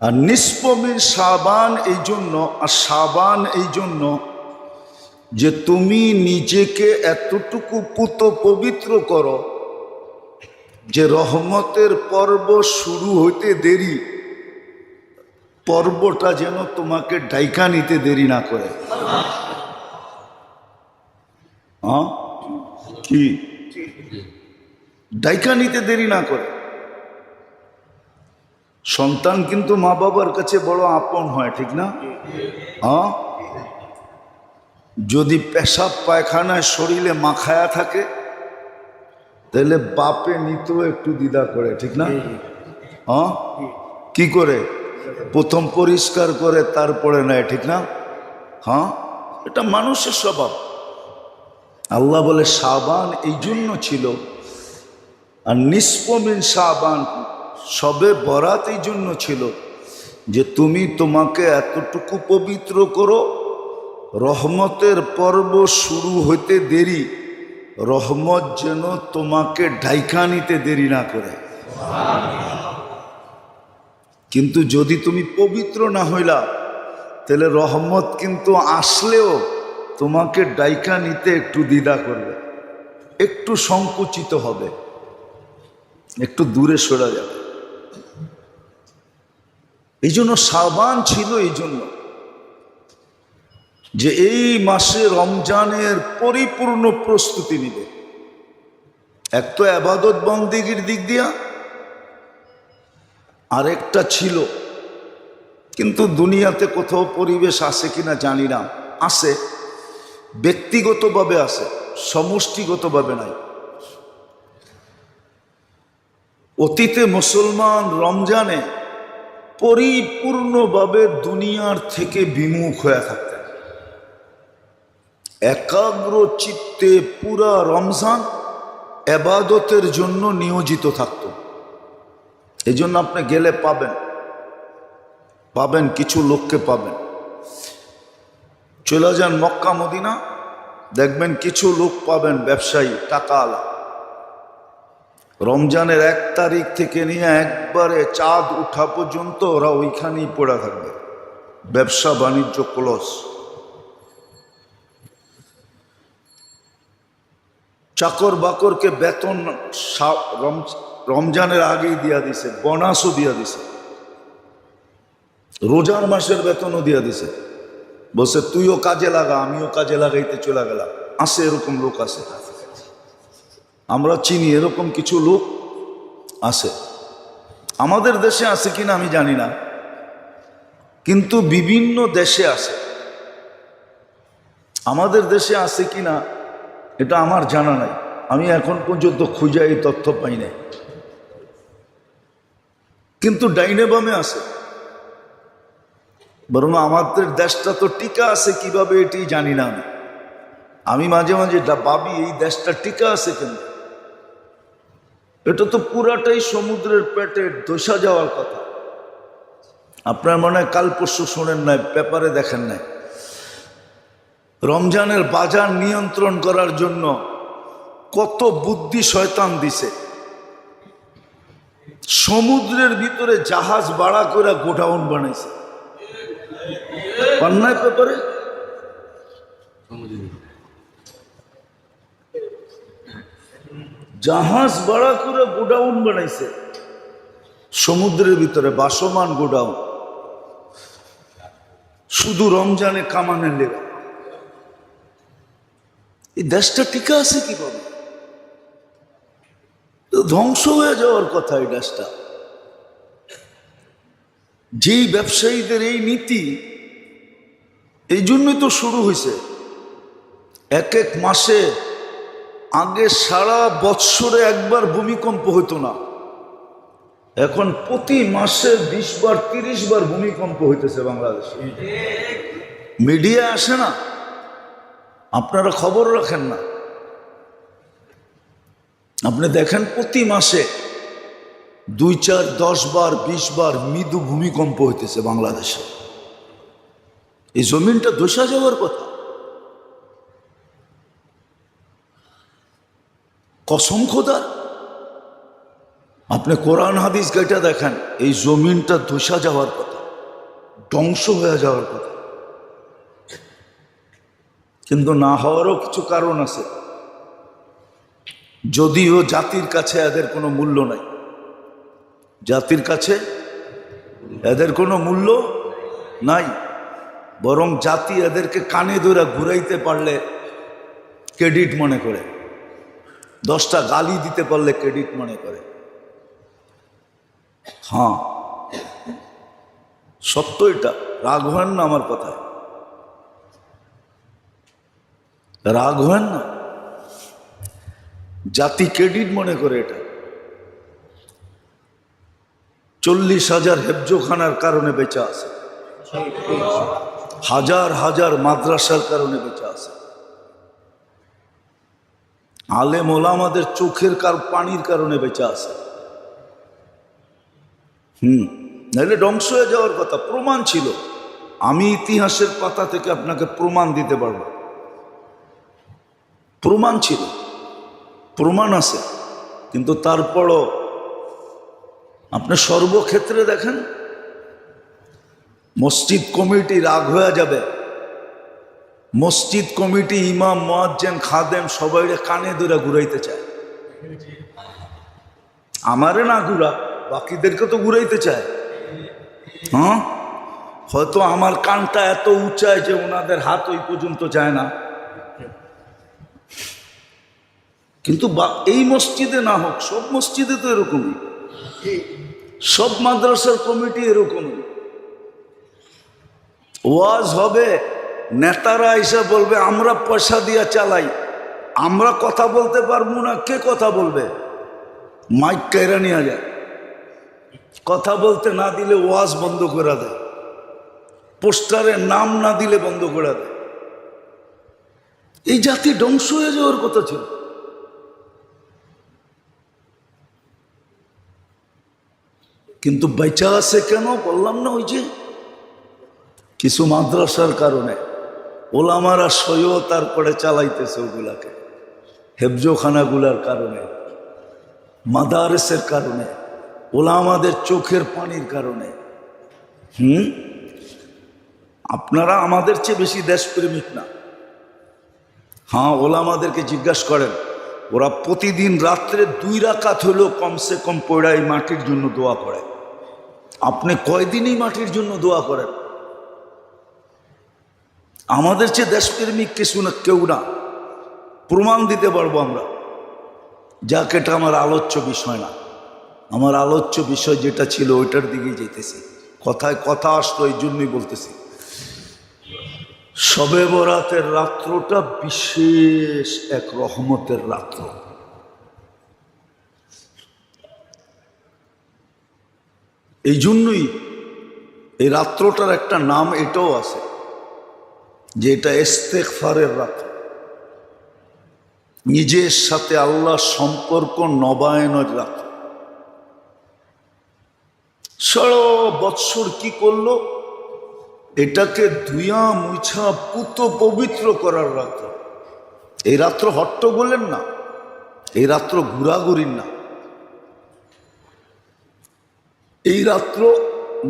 আর নিসফমিন শাবান এই জন্য, আর শাবান এই জন্য যে তুমি নিজেকে এতটুকু পুত পবিত্র করো যে রহমতের পর্ব শুরু হইতে দেরি, পর্বটা যেন তোমাকে ডাইকা নিতে দেরি না করে। হ্যাঁ, কি ডাইকা নিতে দেরি না করে। সন্তান কিন্তু মা বাবার কাছে বড় আপন হয়, ঠিক না? হ্যাঁ, যদি পেশাব পায়খানায় শরীরে মাখায়া থাকে তাহলে বাপে নিতেও একটু দ্বিধা করে, ঠিক না? হ্যাঁ, কি করে? প্রথম পরিষ্কার করে তারপরে নেয়, ঠিক না? হ্যাঁ, এটা মানুষের স্বভাব। আল্লাহ বলে শাবান এই জন্য ছিল, আর নিসফমিন শাবান, সবে বরাত এই জন্য ছিল যে তুমি তোমাকে এতটুকু পবিত্র করো, রহমতের পর্ব শুরু হইতে দেরি, রহমত যেন তোমাকে ঢাইকা নিতে দেরি না করে। কিন্তু যদি তুমি পবিত্র না হইলা তাহলে রহমত কিন্তু আসলেও তোমাকে ডাইকা নিতে একটু দ্বিধা করবে, একটু সংকুচিত হবে, একটু দূরে সরে যাবে। এই জন্য শাবান ছিল, এই জন্য যে এই মাসে রমজানের পরিপূর্ণ প্রস্তুতি নিবে। এক তো আবাদত বন্দেগীর দিক দিয়া, আরেকটা ছিল, কিন্তু দুনিয়াতে কোথাও পরিবেশ আছে কিনা জানি না, আছে, ব্যক্তিগতভাবে আছে, সমষ্টিগতভাবে নাই। অতীতে মুসলমান রমজানে পরিপূর্ণভাবে দুনিয়ার থেকে বিমুখ হয়ে থাকতেন, একাগ্র চিত্তে পুরা রমজান ইবাদতের জন্য নিয়োজিত থাকত। এই জন্য আপনি গেলে পাবেন কিছু লোককে পাবেন, চলে যান মক্কা মদিনা, দেখবেন কিছু লোক পাবেন ব্যবসায়ী টাকাওয়ালা, রমজানের 1 তারিখ থেকে নিয়ে একবারে চাঁদ উঠা পর্যন্ত ওরা ওইখানেই পড়ে থাকবে, ব্যবসা বাণিজ্য ক্লোজ। চাকর বাকরকে বেতন রমজানের আগেই দিয়া দিছে, বোনাসও দিয়া দিছে, রোজার মাসের বেতনও দিয়া দিছে, বলছে তুইও কাজে লাগা, আমিও কাজে লাগাইতে চলে গেলাম। আছে এরকম লোক আছে, আমরা চিনি এরকম কিছু লোক আছে। আমাদের দেশে আছে কিনা আমি জানি না, কিন্তু বিভিন্ন দেশে আছে। আমাদের দেশে আছে কিনা এটা আমার জানা নাই, আমি এখন পর্যন্ত খুঁজে এই তথ্য পাই নাই, কিন্তু ডাইনে বামে আছে। বরং আমাদের দেশটা তো টিকা আছে কিভাবে এটি জানি না। আমি মাঝে মাঝে ভাবি এই দেশটা টিকা আছে কেন? এটা তো পুরাটাই সমুদ্রের পেটে ধসা যাওয়ার কথা। আপনার মনে হয় কাল পরশু শোনেন নাই, পেপারে দেখেন নাই, রমজানের বাজার নিয়ন্ত্রণ করার জন্য কত বুদ্ধি শয়তান দিছে। সমুদ্রের ভিতরে জাহাজ ভাড়া করে গোডাউন বানাইছে, পান্নায় পেপারে। জাহাজ ভাড়া করে গোডাউন বানাইছে সমুদ্রের ভিতরে, বাসমান গোডাউন, শুধু রমজানে কামানের লেগে। এই দেশটা টিকে আছে কিভাবে? ধ্বংস হয়ে যাওয়ার কথা এই দেশটা। যেই ব্যবসায়ীদের এই নীতি, এই জন্যই তো শুরু হয়েছে। এক এক মাসে, আগে সারা বৎসরে একবার ভূমিকম্প হতো না, এখন প্রতি মাসে 20 বার 30 বার ভূমিকম্প হইতেছে বাংলাদেশে। মিডিয়া আসে না, আপনারা খবর রাখেন না। আপনি দেখেন প্রতি মাসে 2, 4, 10 বার 20 বার মৃদু ভূমিকম্প হইতেছে বাংলাদেশে। এই জমিনটা ধসা যাওয়ার কথা। কসম খোদার, আপনি কোরআন হাদিস গাইটা দেখেন, এই জমিনটা ধসা যাওয়ার কথা, ধ্বংস হয়ে যাওয়ার কথা। কিন্তু না হওয়ারও কিছু কারণ আছে। যদিও জাতির কাছে এদের কোনো মূল্য নাই, জাতির কাছে এদের কোনো মূল্য নাই, বরং জাতি এদেরকে কানে ধরে ঘুরাইতে পারলে ক্রেডিট মনে করে, 10টা গালি দিতে পারলে ক্রেডিট মনে করে। হ্যাঁ, সত্য এটা, রাগ হন না আমার কথায়, রাগ হন না। জাতি ক্রেডিট মনে করে এটা। 40,000 হেফজোখানার কারণে বেঁচে আছে, হাজার হাজার মাদ্রাসার কারণে বেঁচে আছে, আলেম ওলামাদের চোখের পানির কারণে বেঁচে আছে। নাহলে ধ্বংস হয়ে যাওয়ার কথা। প্রমাণ ছিল, আমি ইতিহাসের পাতা থেকে আপনাকে প্রমাণ দিতে পারব, প্রমাণ ছিল, প্রমাণ আছে। কিন্তু তারপরও আপনি সর্বক্ষেত্রে দেখেন, মসজিদ কমিটি রাগ হয়ে যাবে, মসজিদ কমিটি, ইমাম, মুয়াজ্জিন, খাদেম সবাই কানে ধরে ঘুরাইতে চায়। আমারে না ঘুরা, বাকিদেরকে তো ঘুরাইতে চায়। হ্যাঁ, হয়তো আমার কানটা এত উঁচায় যে ওনাদের হাত ওই পর্যন্ত যায় না, কিন্তু এই মসজিদে না হোক, সব মসজিদে তো এরকমই, সব মাদ্রাসার কমিটি এরকমই। ওয়াজ হবে, নেতারা এসে বলবে আমরা পয়সা দিয়ে চালাই, আমরা কথা বলতে পারবো না, কে কথা বলবে? মাইক কেড়ে নিয়ে যায়, কথা বলতে না দিলে ওয়াজ বন্ধ করে দেয়, পোস্টারে নাম না দিলে বন্ধ করে দেয়। এই জাতি ধ্বংস হয়ে যাওয়ার কথা ছিল। কিন্তু বেঁচে আছে কেন বললাম না, ওই যে কিছু মাদ্রাসার কারণে, ওলামারা সইও তারপরে চালাইতেছে ওগুলাকে, হেফজোখানাগুলার কারণে, মাদারেসের কারণে, ওলামাদের চোখের পানির কারণে। আপনারা আমাদের চেয়ে বেশি দেশপ্রেমিক না। হ্যাঁ, ওলামাদেরকে জিজ্ঞাসা করেন, ওরা প্রতিদিন রাত্রে 2 রাকাত হলেও কমসে কম পড়ে এই মাটির জন্য দোয়া করে। আপনি কয়দিনই মাটির জন্য দোয়া করেন? আমাদের চেয়ে দেশপ্রেমিক কেউ না, প্রমাণ দিতে পারবো আমরা। যাক, এটা আমার আলোচ্য বিষয় না। আমার আলোচ্য বিষয় যেটা ছিল ওইটার দিকেই যেতেছি। কথায় কথা আসলো, এই জন্যই বলতেছি। শবে বরাতের রাত্রটা বিশেষ এক রহমতের রাত্র। এই জন্যই এই রাত্রটার একটা নাম এটাও আছে যে এটা ইস্তেগফারের রাত্র, নিজের সাথে আল্লাহ সম্পর্ক নবায়নের রাত্র। সারা বৎসর কি করলো? এটাকে ধুইয়া মুছা পুত পবিত্র করার রাত্র। এই রাত্র হট্টগোলের না, এই রাত্র ঘোরাঘুরির না, এই রাত্র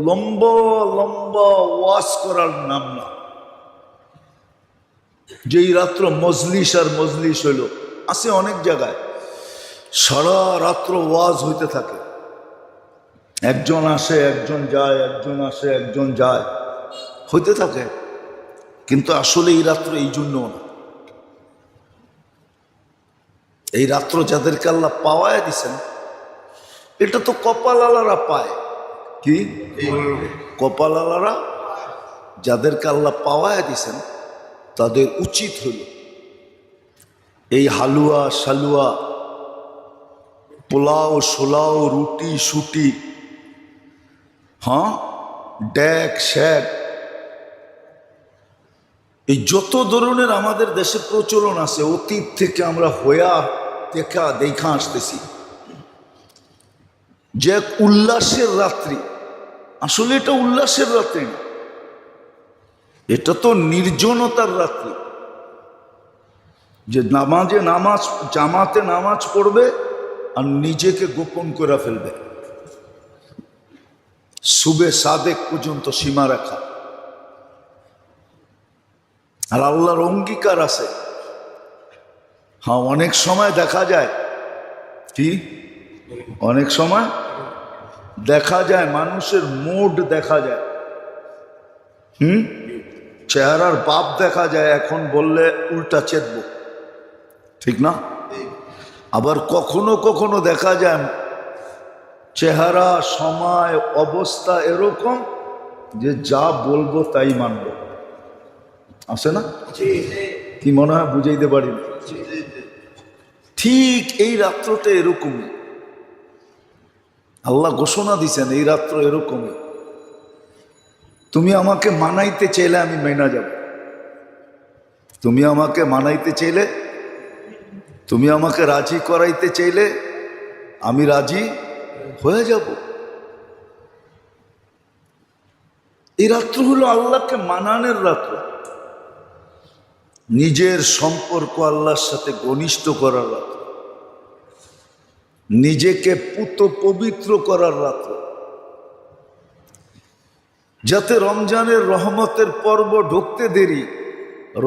লম্বা লম্বা ওয়াজ করার নাম না। যেই রাত্র মজলিস আর মজলিস হইল, আছে অনেক জায়গায় সারা রাত্র ওয়াজ হইতে থাকে, একজন আসে একজন যায়, একজন আসে একজন যায়, হইতে থাকে। কিন্তু আসলে এই রাত্র এই জন্য না। এই রাত্র যাদেরকে আল্লাহ পাওয়ায় দিছেন, এটা তো কপালালারা পায়। কি কপালালারা? যাদেরকে আল্লাহ পাওয়ায় দিছেন তাদের উচিত হইল এই হালুয়া শালুয়া, পোলাও সোলাও, রুটি সুটি, ড্যাক শ্যাক, এই যত ধরনের আমাদের দেশে প্রচলন আছে, অতীত থেকে আমরা দেখা আসতেছি যে এক উল্লাসের রাত্রি। আসলে এটা উল্লাসের রাত্রি না, এটা তো নির্জনতার রাত্রি। যে জামাতে নামাজ পড়বে আর নিজেকে গোপন করে ফেলবে, সুবে সাদেক পর্যন্ত সীমা রাখা। আর আল্লাহর অঙ্গীকার আছে। অনেক সময় দেখা যায় কি, অনেক সময় দেখা যায় মানুষের মুড দেখা যায়, চেহারার বাপ দেখা যায়, এখন বললে উল্টা চেতব, ঠিক না? আবার কখনো কখনো দেখা যায় চেহারা, সময়, অবস্থা এরকম যে যা বলবো তাই মানব। আছে না? কি মনে হয় বুঝাইতে পারি? ঠিক এই রাত্রটা এরকমই। আল্লাহ ঘোষণা দিছেন এই রাত্র এরকমই। তুমি আমাকে মানাইতে চাইলে আমি মেনা যাব, তুমি আমাকে মানাইতে চাইলে, তুমি আমাকে রাজি করাইতে চাইলে আমি রাজি হয়ে যাব। এই রাত্র হলো আল্লাহকে মানানোর রাত্র, নিজের সম্পর্ক আল্লাহর সাথে ঘনিষ্ঠ করার রাত্র, নিজেকে পুত পবিত্র করার রাত্র, যাতে রমজানের রহমতের পর্ব ঢুকতে দেরি,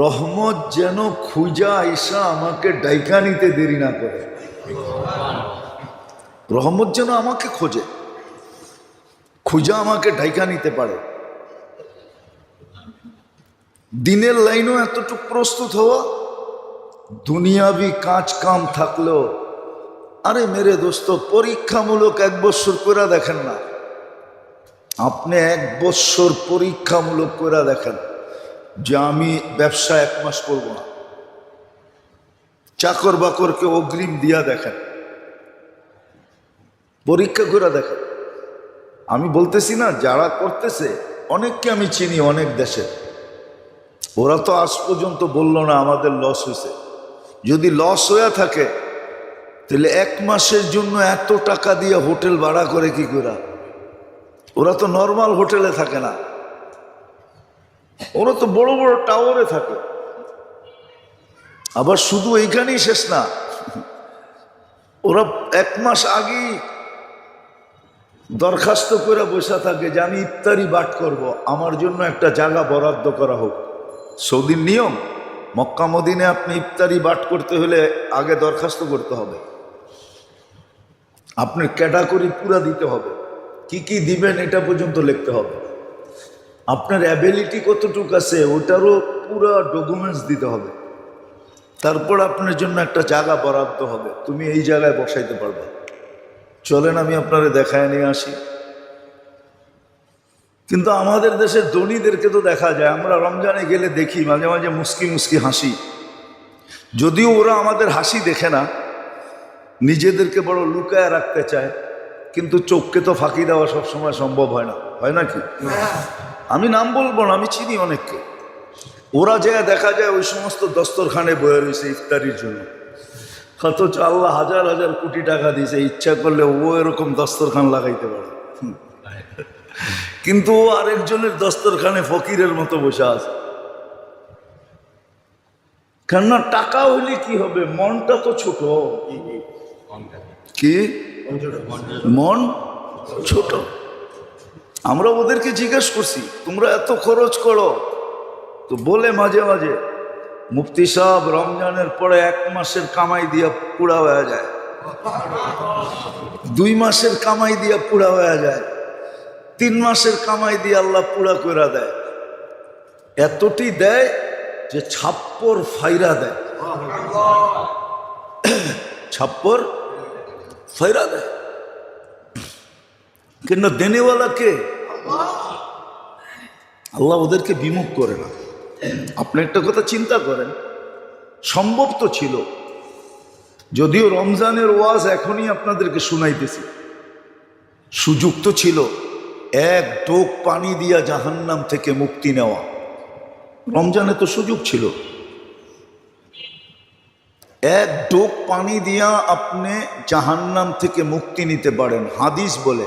রহমত যেন খুঁজা আইসা আমাকে ডাইকা নিতে দেরি না করে। রহমত যেন আমাকে খুঁজা আমাকে ডাইকা নিতে পারে। দিনের লাইনও এতটুকু প্রস্তুত হওয়া, দুনিয়াবি কাজ কাম থাকলেও, আরে মেরে দোস্ত, পরীক্ষামূলক 1 বছর করে দেখেন না, আপনি 1 বছর পরীক্ষামূলক করে দেখেন যে আমি ব্যবসা 1 মাস করব না, চাকর বাকরকে অগ্রিম দিয়া দেখেন, পরীক্ষা করে দেখেন। আমি বলতেছি না, যারা করতেছে অনেককে আমি চিনি, অনেক দেশে, ওরা তো আজ পর্যন্ত বলল না আমাদের লস হয়েছে। যদি লস হয়ে থাকে তাহলে 1 মাসের জন্য এত টাকা দিয়ে হোটেল ভাড়া করে কি করে? ওরা তো নর্মাল হোটেলে থাকে না, ওরা তো বড় বড় টাওয়ারে থাকে। আবার শুধু এইখানেই শেষ না, ওরা 1 মাস আগেই দরখাস্ত করে বসে থাকে যে আমি ইফতারি বাট করব, আমার জন্য একটা জায়গা বরাদ্দ করা হোক। সৌদির নিয়ম, মক্কা মদিনে আপনি ইফতারি বাট করতে হলে আগে দরখাস্ত করতে হবে, আপনার ক্যাটাগরি পুরা দিতে হবে, কি কি দিবেন এটা পর্যন্ত লিখতে হবে। আপনার অ্যাবিলিটি কতটুকু আছে ওটারও পুরো ডকুমেন্টস দিতে হবে। তারপর আপনার জন্য একটা জায়গা বরাদ্দ হবে, তুমি এই জায়গায় বসাইতে পারবে। চলেন আমি আপনারে দেখায় নিয়ে আসি। কিন্তু আমাদের দেশের ধনীদেরকে তো দেখা যায়, আমরা রমজানে গেলে দেখি মাঝে মাঝে মুস্কি মুস্কি হাসি, যদিও ওরা আমাদের হাসি দেখে না, নিজেদেরকে বড় লুকায় রাখতে চায়, কিন্তু চোখকে তো ফাঁকি দেওয়া সবসময় সম্ভব হয় না, হয় নাকি? আমি নাম বলবো না, আমি চিনি অনেককে। ওরা যে দেখা যায় ওই সমস্ত দস্তরখানে বয়ে রয়েছে ইফতারির জন্য, অথচ আল্লাহ হাজার হাজার কোটি টাকা দিয়েছে, ইচ্ছা করলে ও এরকম দস্তরখান লাগাইতে পারে, কিন্তু ও আরেকজনের দস্তরখানে ফকিরের মতো বসে আছে। কেননা টাকা হইলে কি হবে, মনটা তো ছোট। কি মন ছোট? আমরা ওদেরকে জিজ্ঞেস করছি তোমরা এত খরচ করো, তো বলে মাঝে মাঝে মুফতি সাহেব রমজানের পরে 1 মাসের কামাই দিয়া পুরা হয়ে যায়, 2 মাসের কামাই দিয়া পুরা হয়ে যায়, 3 মাসের কামাই দিয়ে আল্লাহ পুরা করে দেয়। এতটি দেয় যে ছাপ্পর ফাইরা দেয়, ছাপ্পর ফাইরা দেয়। কেন দেনেওয়ালা কে? আল্লাহ ওদেরকে বিমুখ করে না। আপনি একটা কথা চিন্তা করেন, সম্ভব তো ছিল, যদিও রমজানের ওয়াজ এখনই আপনাদেরকে শুনাইতেছি, সুযোগ তো ছিল 1 ঢোক পানি দিয়া জাহান্নাম থেকে মুক্তি নেওয়া। রমজানে তো সুযোগ ছিল, 1 ঢোক পানি দিয়া আপনি জাহান্নাম থেকে মুক্তি নিতে পারেন। হাদিস বলে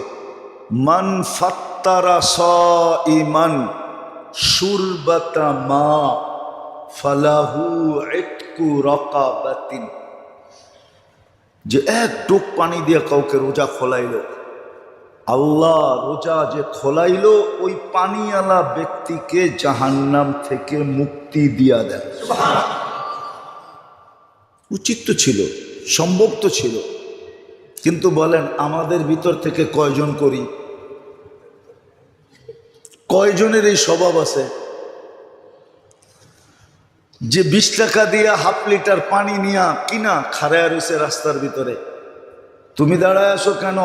মান ফাত্তারা সাইমান শুরবাতা মা ফালাহু ইতকু রাকাবাতিন, যে 1 ঢোক পানি দিয়া কাউকে রোজা খোলাইলো, আল্লাহ রোজা যে খোলাইলো ওই পানিওয়ালা ব্যক্তিকে জাহান্নাম থেকে মুক্তি দিয়া দেন। উচিত তো ছিল, সম্ভব তো ছিল, কিন্তু বলেন আমাদের ভিতর থেকে কয়জন করি? কয়জনের এই স্বভাব আছে যে 20 টাকা দিয়া 1/2 লিটার পানি নিয়া কিনা খাড়ায় রয়েছে রাস্তার ভিতরে? তুমি দাঁড়ায় আসো কেন?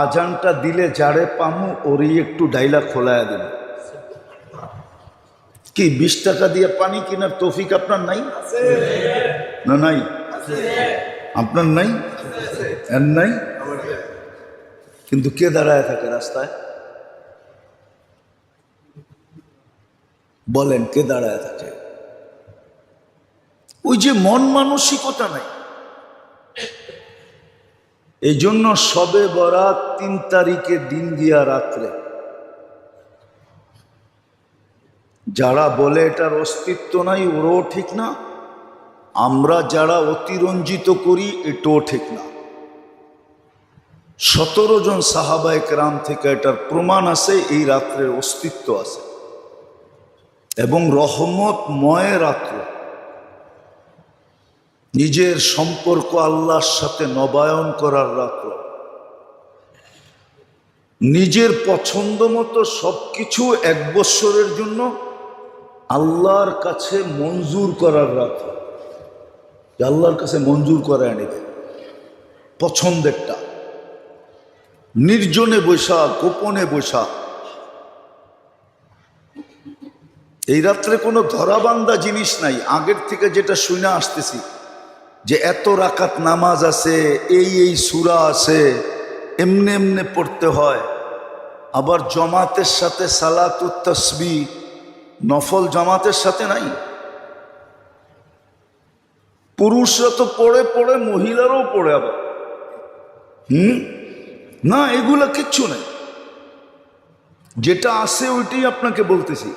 আজানটা দিলে যারে পামু ওরই একটু ডাইলা খোলায় দিন। কি 20 টাকা দিয়ে পানি কেনার তৌফিক আপনার নাই? না নাই? আপনার নাই? এর নাই? কিন্তু কে দাঁড়ায় থাকে রাস্তায়? বলেন কে দাঁড়ায় থাকে? ওই যে মন মানসিকতা নাই। এই জন্য শবে বরাত 3 তারিখে দিন দিয়া রাত্রে, যারা বলে এটার অস্তিত্ব নাই ওরাও ঠিক না, আমরা যারা অতিরঞ্জিত করি এটাও ঠিক না। 17 জন সাহাবায়ে কেরাম থেকে এটার প্রমাণ আছে এই রাত্রের অস্তিত্ব আছে, এবং রহমতময় রাত্র। নিজের সম্পর্ক আল্লাহর সাথে নবায়ন করার রাত্র, নিজের পছন্দ মতো সবকিছু 1 বছরের জন্য আল্লাহর কাছে মঞ্জুর করার রাত্র। আল্লাহর কাছে মঞ্জুর করে নেবে পছন্দেরটা, নির্জনে বৈশা, গোপনে বৈশা। এই রাত্রে কোনো ধরাবান্ধা জিনিস নাই। আগের থেকে যেটা শুনে আসতেছি যে এত রাকাত নামাজ আছে, এই সূরা আছে, এমনি এমনি পড়তে হয়। আবার জামাতের সাথে সালাতুত তাসবিহ নফল জামাতের সাথে নাই। পুরুষরা তো পড়ে পড়ে, মহিলারাও পড়ে আবার। না, এগুলা কিচ্ছু নেই। যেটা আছে ওইটাই আপনাকে বলতেছি।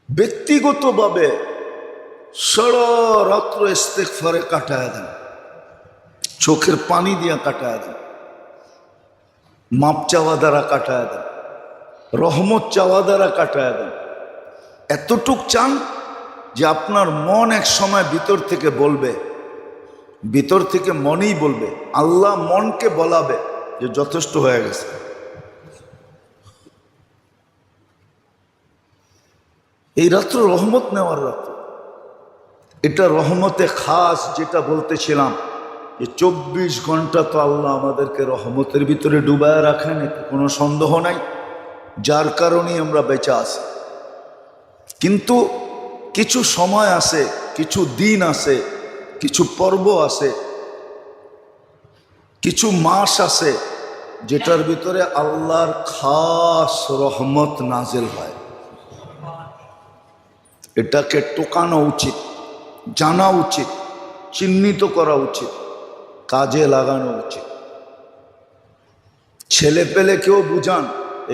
ব্যক্তিগতভাবে সারা রাত্র ইস্তেগফারে কাটায় দেন, চোখের পানি দিয়া কাটায় দেন, মাপ চাওয়া দ্বারা কাটায় দেন, রহমত চাওয়া দ্বারা কাটায় দেন। এতটুক চান যে আপনার মন এক সময় ভিতর থেকে বলবে, ভিতর থেকে মনই বলবে, আল্লাহ মনকে বলাবে যে যথেষ্ট হয়ে গেছে। এই রাত্র রহমত নেওয়ার রাত্র, এটা রহমতে খাস। যেটা বলতেছিলাম যে 24 ঘন্টা তো আল্লাহ আমাদেরকে রহমতের ভিতরে ডুবায় রাখেন, এতে কোনো সন্দেহ নাই, যার কারণেই আমরা বেঁচে আছি। কিন্তু কিছু সময় আছে, কিছু দিন আছে, কিছু পর্ব আছে, কিছু মাস আছে যেটার ভিতরে আল্লাহর খাস রহমত নাজেল হয়। এটাকে টোকানো উচিত, জানা উচিত, চিহ্নিত করা উচিত, কাজে লাগানো উচিত। ছেলে পেলে কেউ বুঝান,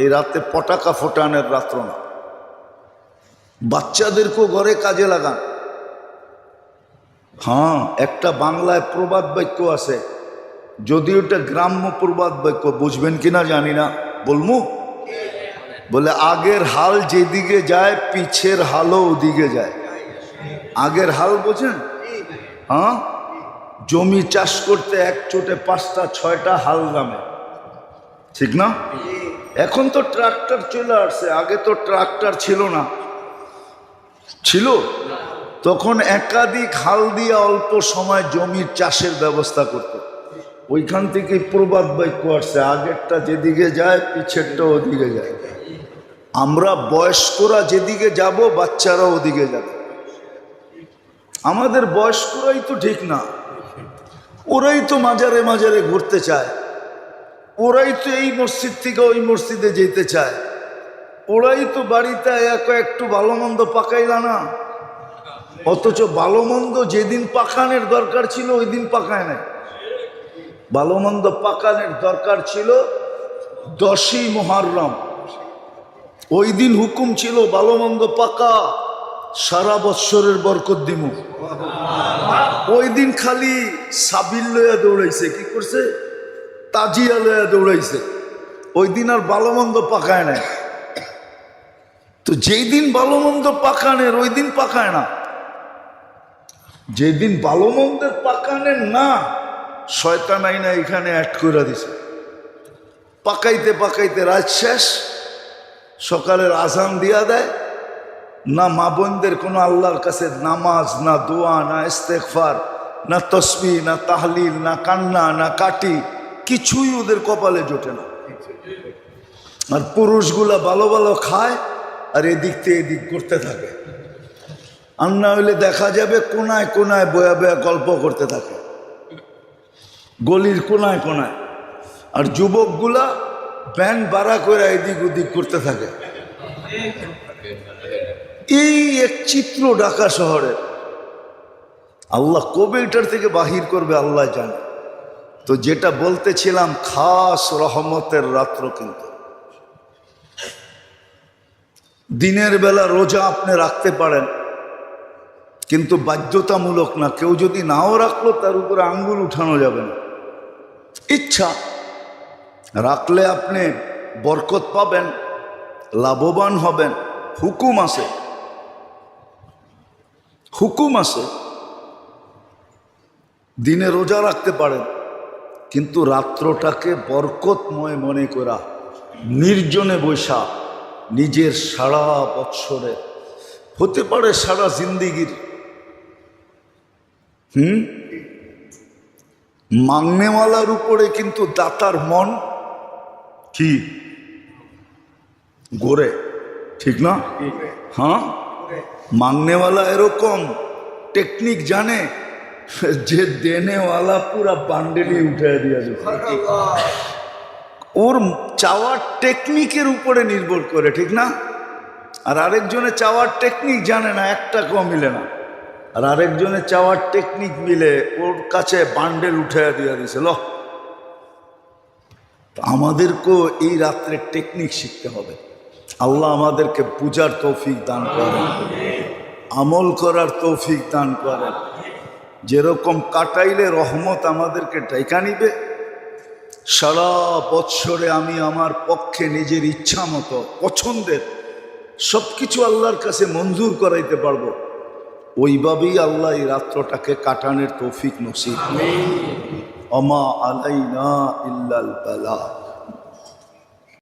এই রাতে পটাকা ফোটানোর রাত্র না। বাচ্চাদেরকেও ঘরে কাজে লাগান। হ্যাঁ, একটা বাংলায় প্রবাদ বাক্য আছে, যদি ওটা গ্রাম্য প্রবাদ বাক্য, বুঝবেন কিনা জানি না, বলমু। বলে আগের হাল যেদিকে যায় পিছের হালও ওদিকে যায়। আগের হাল বোঝেন? হ্যাঁ, জমি চাষ করতে এক চোটে 5টা 6টা হাল নামে, ঠিক না? এখন তো ট্রাক্টর চলে আসছে, আগে তো ট্রাক্টর ছিল না। ছিল তখন একাধিক হাল দিয়ে অল্প সময় জমির চাষের ব্যবস্থা করত। ওইখান থেকে প্রবাদ বাক্য আসছে, আগেরটা যেদিকে যায় পিছেরটা ওদিকে যায়। আমরা বয়স্করা যেদিকে যাব বাচ্চারা ওদিকে যাবে। আমাদের বয়স্করাই তো ঠিক না, ওরাই তো মাজারে মাজারে ঘুরতে চায়, ওরাই তো এই মসজিদ থেকে ওই মসজিদে যেতে চায়, ওরাই তো বাড়িতে একটু ভালো মন্দ পাকাইলা না। অথচ ভালো মন্দ যেদিন পাকানোর দরকার ছিল ওই দিন পাকায় নাই। ভালো মন্দ পাকানোর দরকার ছিল 10ই মুহররম, ওই দিন হুকুম ছিল ভালো মন্দ পাকা, সারা বৎসরের বরকত দিমু। ওই দিন খালি সাবিল লইয়া দৌড়াইছে, কি করছে? তাজিয়া লইয়া দৌড়াইছে। ওই দিন আর ভালো মন্দ পাকায় নাই। তো যেই দিন ভালো মন্দ পাকানের ওই দিন পাকায় না, যেদিন ভালো মন্দের পাকানের না, শয়তান আইনা এখানে অ্যাড করে দিছে। পাকাইতে পাকাইতে রাত শেষ, সকালের আজান দিয়া দেয় না। মা বোনদের কোনো আল্লাহর কাছে নামাজ, না দোয়া, না ইস্তেগফার, না তসবিহ, না তাহলিল, না কান্না, না কাটি, কিছুই ওদের কপালে জোটে না। আর পুরুষগুলা ভালো ভালো খায় আর এদিক থেকে এদিক করতে থাকে। আর না হইলে দেখা যাবে কোনায় কোনায় বয়া বয়া গল্প করতে থাকে, গলির কোনায় কোনায়। আর যুবকগুলা ব্যান্ড বাড়া করে এদিক ওদিক করতে থাকে। এই এক চিত্র ঢাকা শহরের। আল্লাহ কবে এটার থেকে বাহির করবে আল্লাহ জানে। তো যেটা বলতেছিলাম, খাস রহমতের রাত্র। কিন্তু দিনের বেলা রোজা আপনি রাখতে পারেন, কিন্তু বাধ্যতামূলক না। কেউ যদি নাও রাখলো তার উপরে আঙ্গুল উঠানো যাবে না, ইচ্ছা রাখলে আপনি বরকত পাবেন, লাভবান হবেন। হুকুম আছে, হুকুম আছে। দিনে রোজা রাখতে পারেন, কিন্তু রাত্রটাকে বরকতময় মনে করা, নির্জনে বৈশা, নিজের সারা বৎসরে, হতে পারে সারা জিন্দিগির মাংনেওয়ালার উপরে কিন্তু দাতার মন কি গোরে, ঠিক না? হ্যাঁ, মাংনেওয়ালা এরকম টেকনিক জানে যে দেনেওয়ালা পুরা বান্ডেলি উঠে দিয়ে দেবে। ওর চাওয়ার টেকনিকের উপরে নির্ভর করে, ঠিক না? আর আরেকজনে চাওয়ার টেকনিক জানে না, একটা টাকাও মিলে না। আর আরেকজনে চাওয়ার টেকনিক মিলে, ওর কাছে বান্ডেল উঠে দিয়ে দিয়েছিল। আমাদেরকেও এই রাত্রে টেকনিক শিখতে হবে। আল্লাহ আমাদেরকে বুঝার তৌফিক দান করেন, আমল করার তৌফিক দান করেন। যেরকম কাটাইলে রহমত আমাদেরকে ঢাকা নিবে, সারা বৎসরে আমি আমার পক্ষে নিজের ইচ্ছা মতো পছন্দের সব কিছু আল্লাহর কাছে মঞ্জুর করাইতে পারবো। ওইভাবেই আল্লাহ এই রাত্রটাকে কাটানোর তৌফিক নসিব। অমা আলাইনা ইল্লাল বালা।